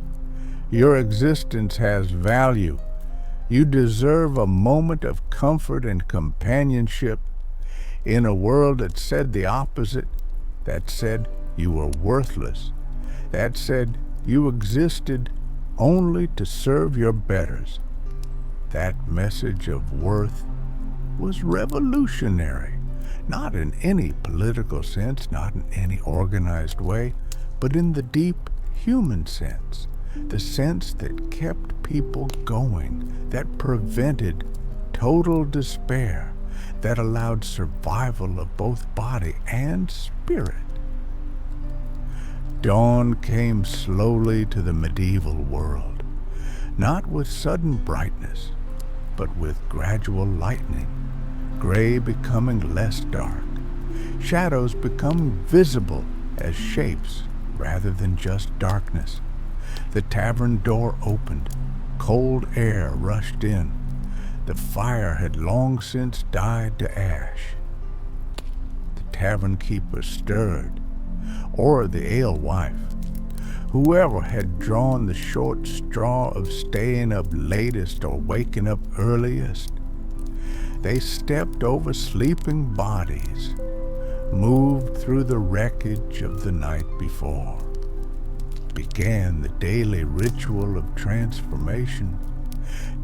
S1: Your existence has value. You deserve a moment of comfort and companionship in a world that said the opposite, that said you were worthless, that said you existed only to serve your betters." That message of worth was revolutionary, not in any political sense, not in any organized way, but in the deep human sense, the sense that kept people going, that prevented total despair, that allowed survival of both body and spirit. Dawn came slowly to the medieval world, not with sudden brightness, but with gradual lightening, gray becoming less dark, shadows becoming visible as shapes rather than just darkness. The tavern door opened, cold air rushed in. The fire had long since died to ash. The tavern keeper stirred, or the alewife, whoever had drawn the short straw of staying up latest or waking up earliest. They stepped over sleeping bodies, moved through the wreckage of the night before, began the daily ritual of transformation,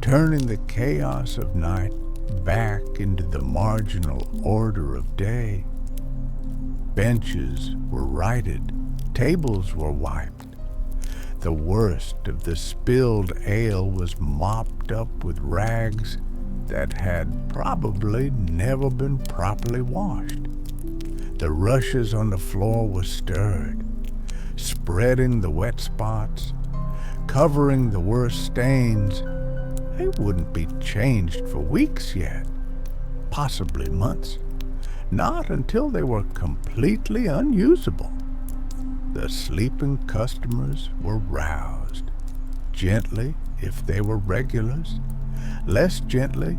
S1: turning the chaos of night back into the marginal order of day. Benches were righted, tables were wiped. The worst of the spilled ale was mopped up with rags that had probably never been properly washed. The rushes on the floor were stirred, spreading the wet spots, covering the worst stains. They wouldn't be changed for weeks yet, possibly months, not until they were completely unusable. The sleeping customers were roused, gently if they were regulars, less gently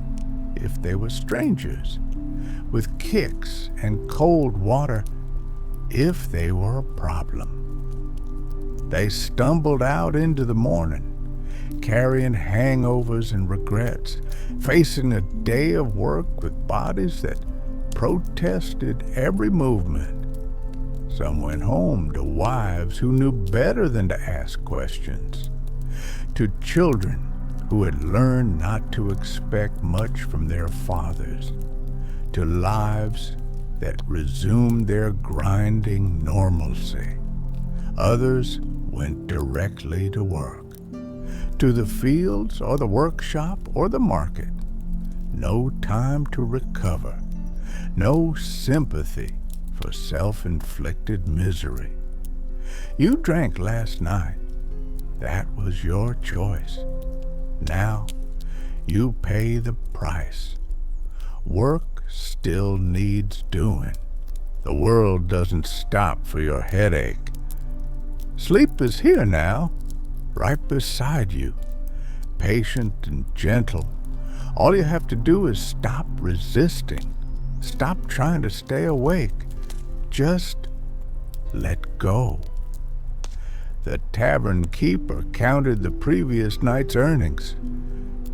S1: if they were strangers, with kicks and cold water if they were a problem. They stumbled out into the morning, carrying hangovers and regrets, facing a day of work with bodies that protested every movement. Some went home to wives who knew better than to ask questions, to children who had learned not to expect much from their fathers, to lives that resumed their grinding normalcy. Others went directly to work, to the fields or the workshop or the market. No time to recover, no sympathy for self-inflicted misery. You drank last night. That was your choice. Now you pay the price. Work still needs doing. The world doesn't stop for your headache. Sleep is here now, right beside you, patient and gentle. All you have to do is stop resisting. Stop trying to stay awake. Just let go. The tavern keeper counted the previous night's earnings,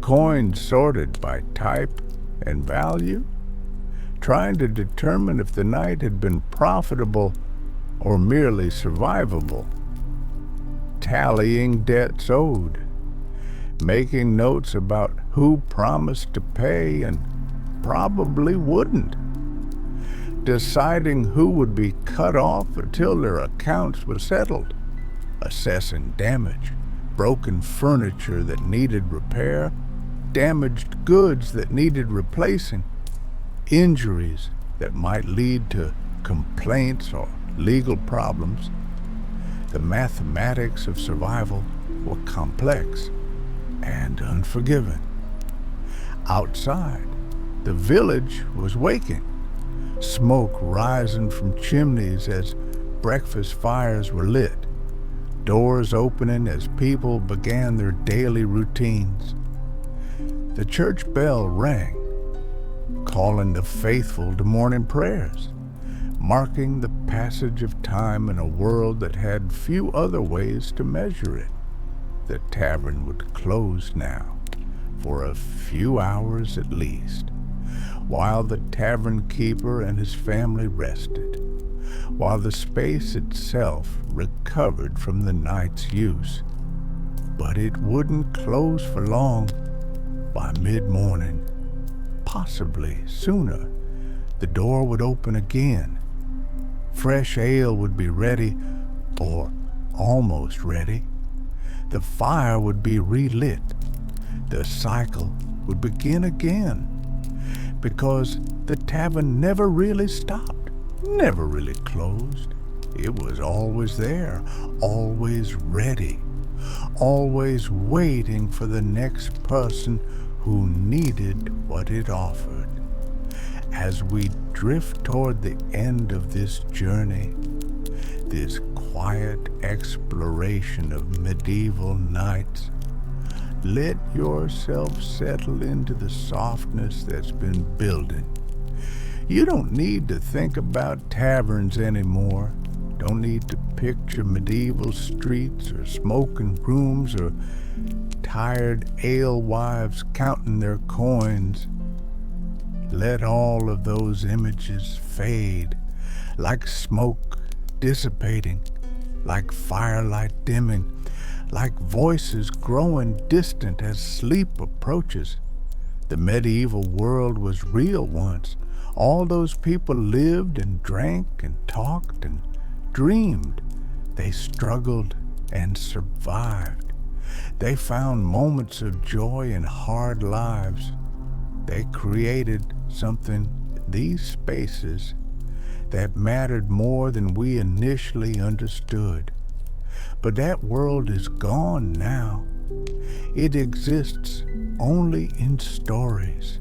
S1: coins sorted by type and value, trying to determine if the night had been profitable or merely survivable. tallying debts owed, making notes about who promised to pay and probably wouldn't, deciding who would be cut off until their accounts were settled, assessing damage, broken furniture that needed repair, damaged goods that needed replacing, injuries that might lead to complaints or legal problems. The mathematics of survival were complex and unforgiving. Outside, the village was waking, smoke rising from chimneys as breakfast fires were lit, doors opening as people began their daily routines. The church bell rang, calling the faithful to morning prayers, marking the passage of time in a world that had few other ways to measure it. The tavern would close now, for a few hours at least, while the tavern keeper and his family rested, while the space itself recovered from the night's use. But it wouldn't close for long. By mid-morning, possibly sooner, the door would open again. Fresh ale would be ready, or almost ready. The fire would be relit. The cycle would begin again, because the tavern never really stopped, never really closed. It was always there, always ready, always waiting for the next person who needed what it offered. As we drift toward the end of this journey, this quiet exploration of medieval nights, let yourself settle into the softness that's been building. You don't need to think about taverns anymore. Don't need to picture medieval streets or smoking rooms or tired alewives counting their coins. Let all of those images fade, like smoke dissipating, like firelight dimming, like voices growing distant as sleep approaches. The medieval world was real once. All those people lived and drank and talked and dreamed. They struggled and survived. They found moments of joy in hard lives. They created something, these spaces, that mattered more than we initially understood. But that world is gone now. It exists only in stories,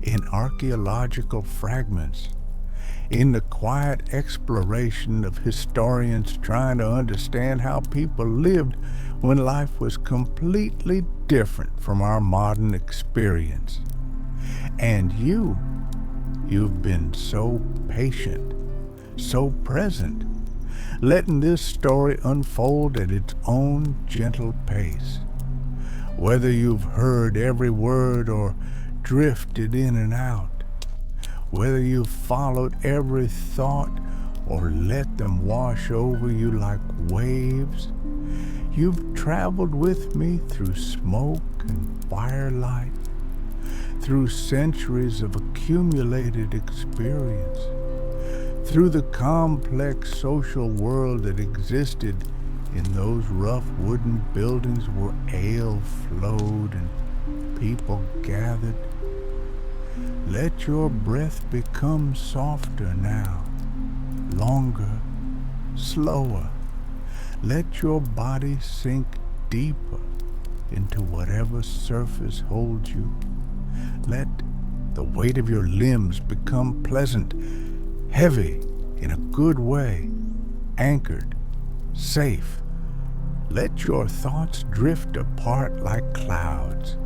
S1: in archaeological fragments, in the quiet exploration of historians trying to understand how people lived when life was completely different from our modern experience. And you've been so patient, so present, letting this story unfold at its own gentle pace. Whether you've heard every word or drifted in and out, whether you've followed every thought or let them wash over you like waves, you've traveled with me through smoke and firelight, through centuries of accumulated experience, through the complex social world that existed in those rough wooden buildings where ale flowed and people gathered. Let your breath become softer now, longer, slower. Let your body sink deeper into whatever surface holds you. Let the weight of your limbs become pleasant, heavy in a good way, anchored, safe. Let your thoughts drift apart like clouds.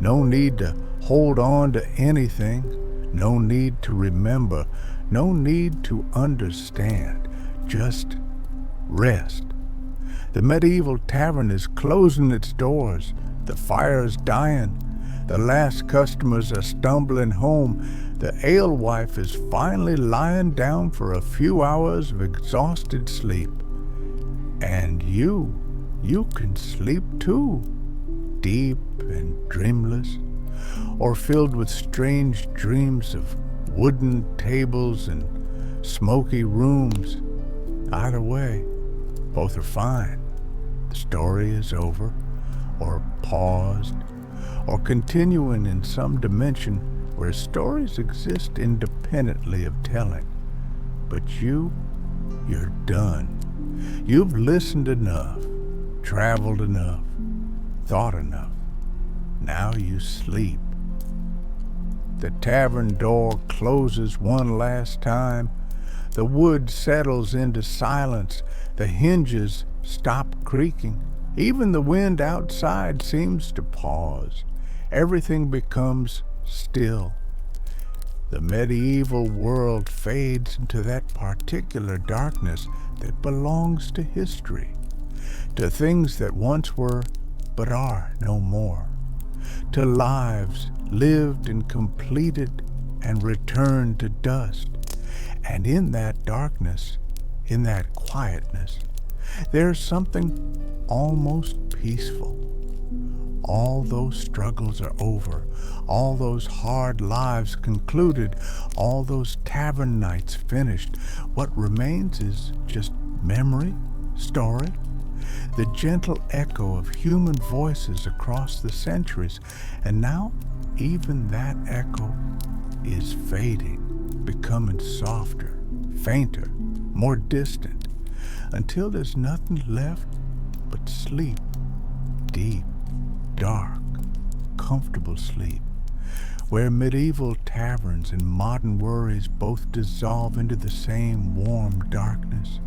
S1: No need to hold on to anything, no need to remember, no need to understand. Just rest. The medieval tavern is closing its doors. The fire is dying. The last customers are stumbling home. The alewife is finally lying down for a few hours of exhausted sleep. And you can sleep too, deep and dreamless, or filled with strange dreams of wooden tables and smoky rooms. Either way, both are fine. The story is over, or paused, or continuing in some dimension where stories exist independently of telling. But you're done. You've listened enough, traveled enough, thought enough. Now you sleep. The tavern door closes one last time. The wood settles into silence. The hinges stop creaking. Even the wind outside seems to pause. Everything becomes still. The medieval world fades into that particular darkness that belongs to history, to things that once were but are no more, to lives lived and completed and returned to dust. And in that darkness, in that quietness, there's something almost peaceful. All those struggles are over, all those hard lives concluded, all those tavern nights finished. What remains is just memory, story, the gentle echo of human voices across the centuries. And now, even that echo is fading, becoming softer, fainter, more distant, until there's nothing left but sleep, deep, dark, comfortable sleep, where medieval taverns and modern worries both dissolve into the same warm darkness,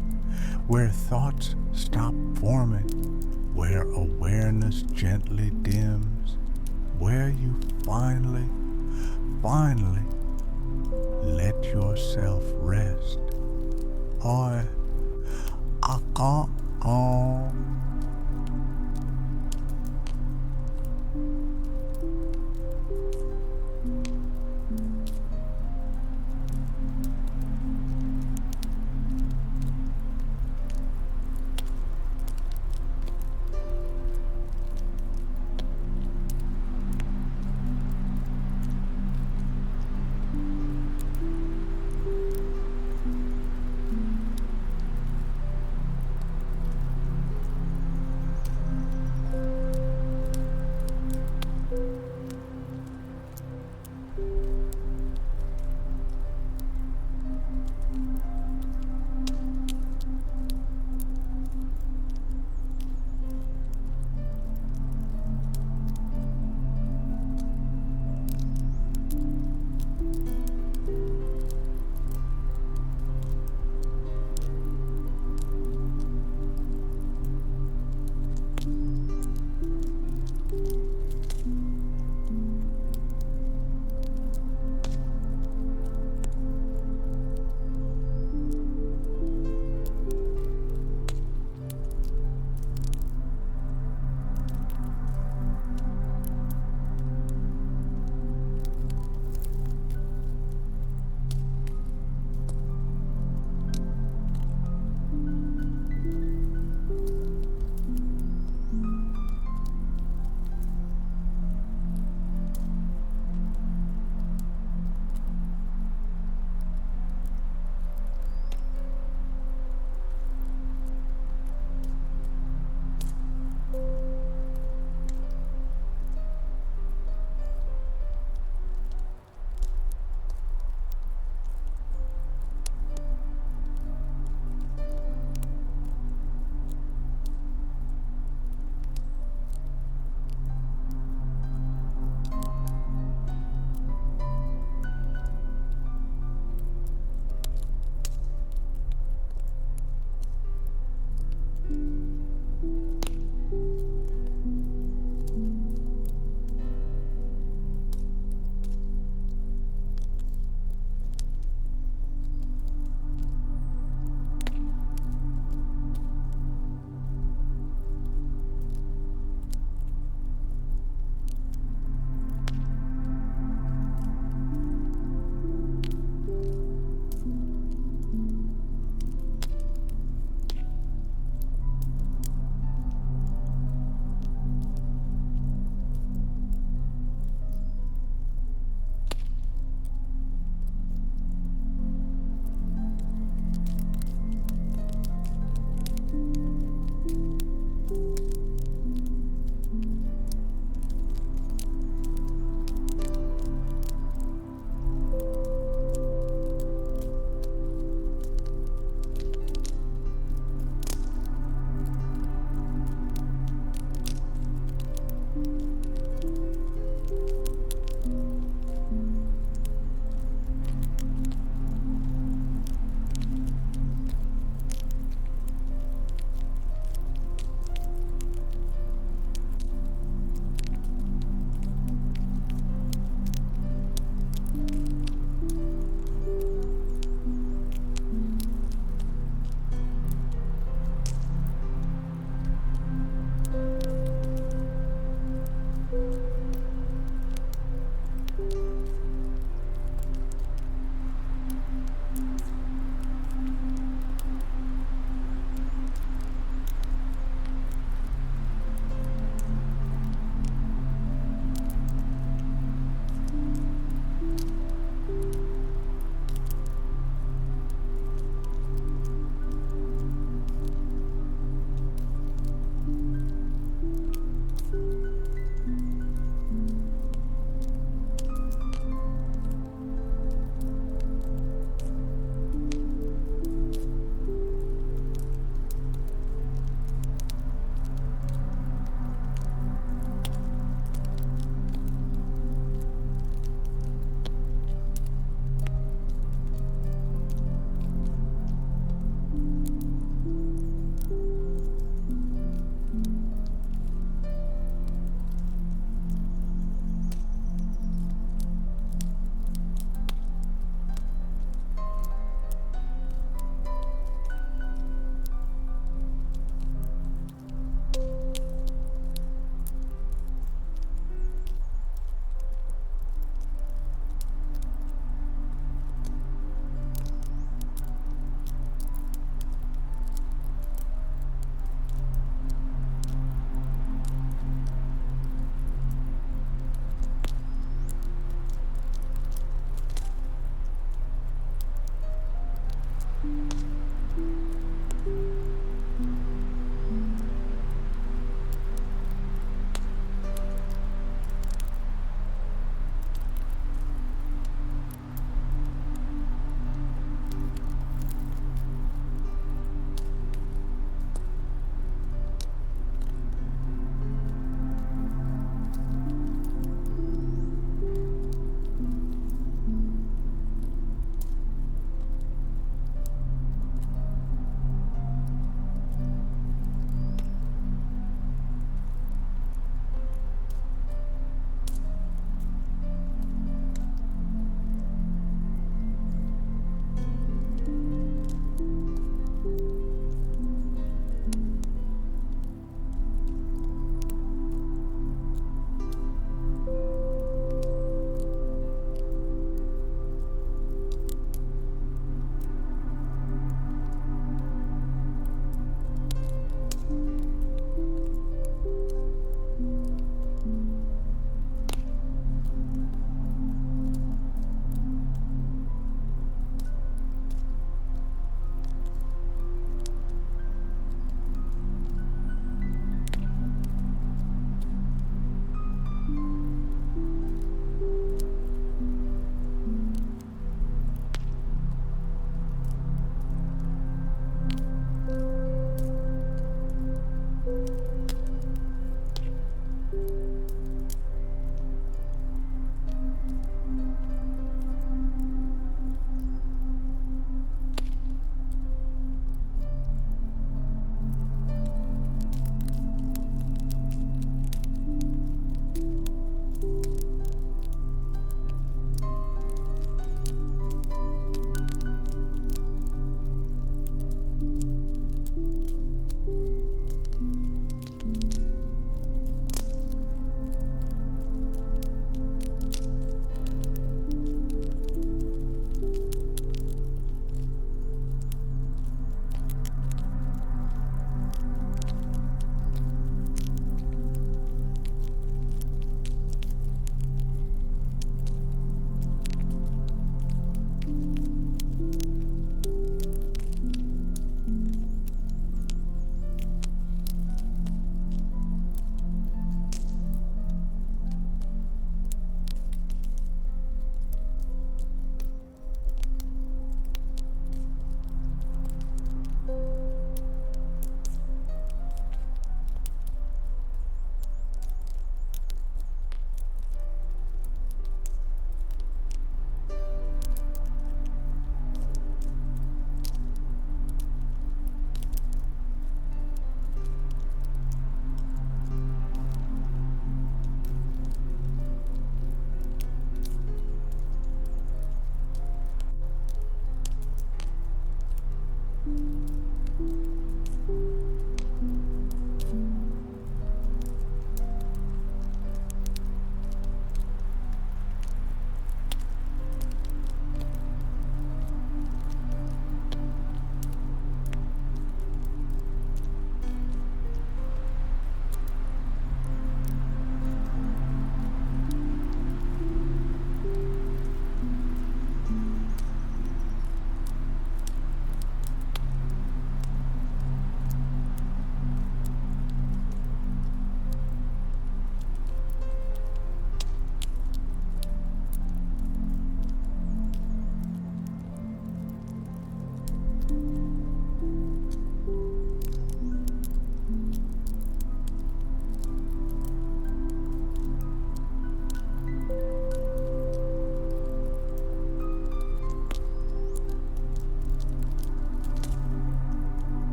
S1: where thoughts stop forming, where awareness gently dims, where you finally let yourself rest. I can't.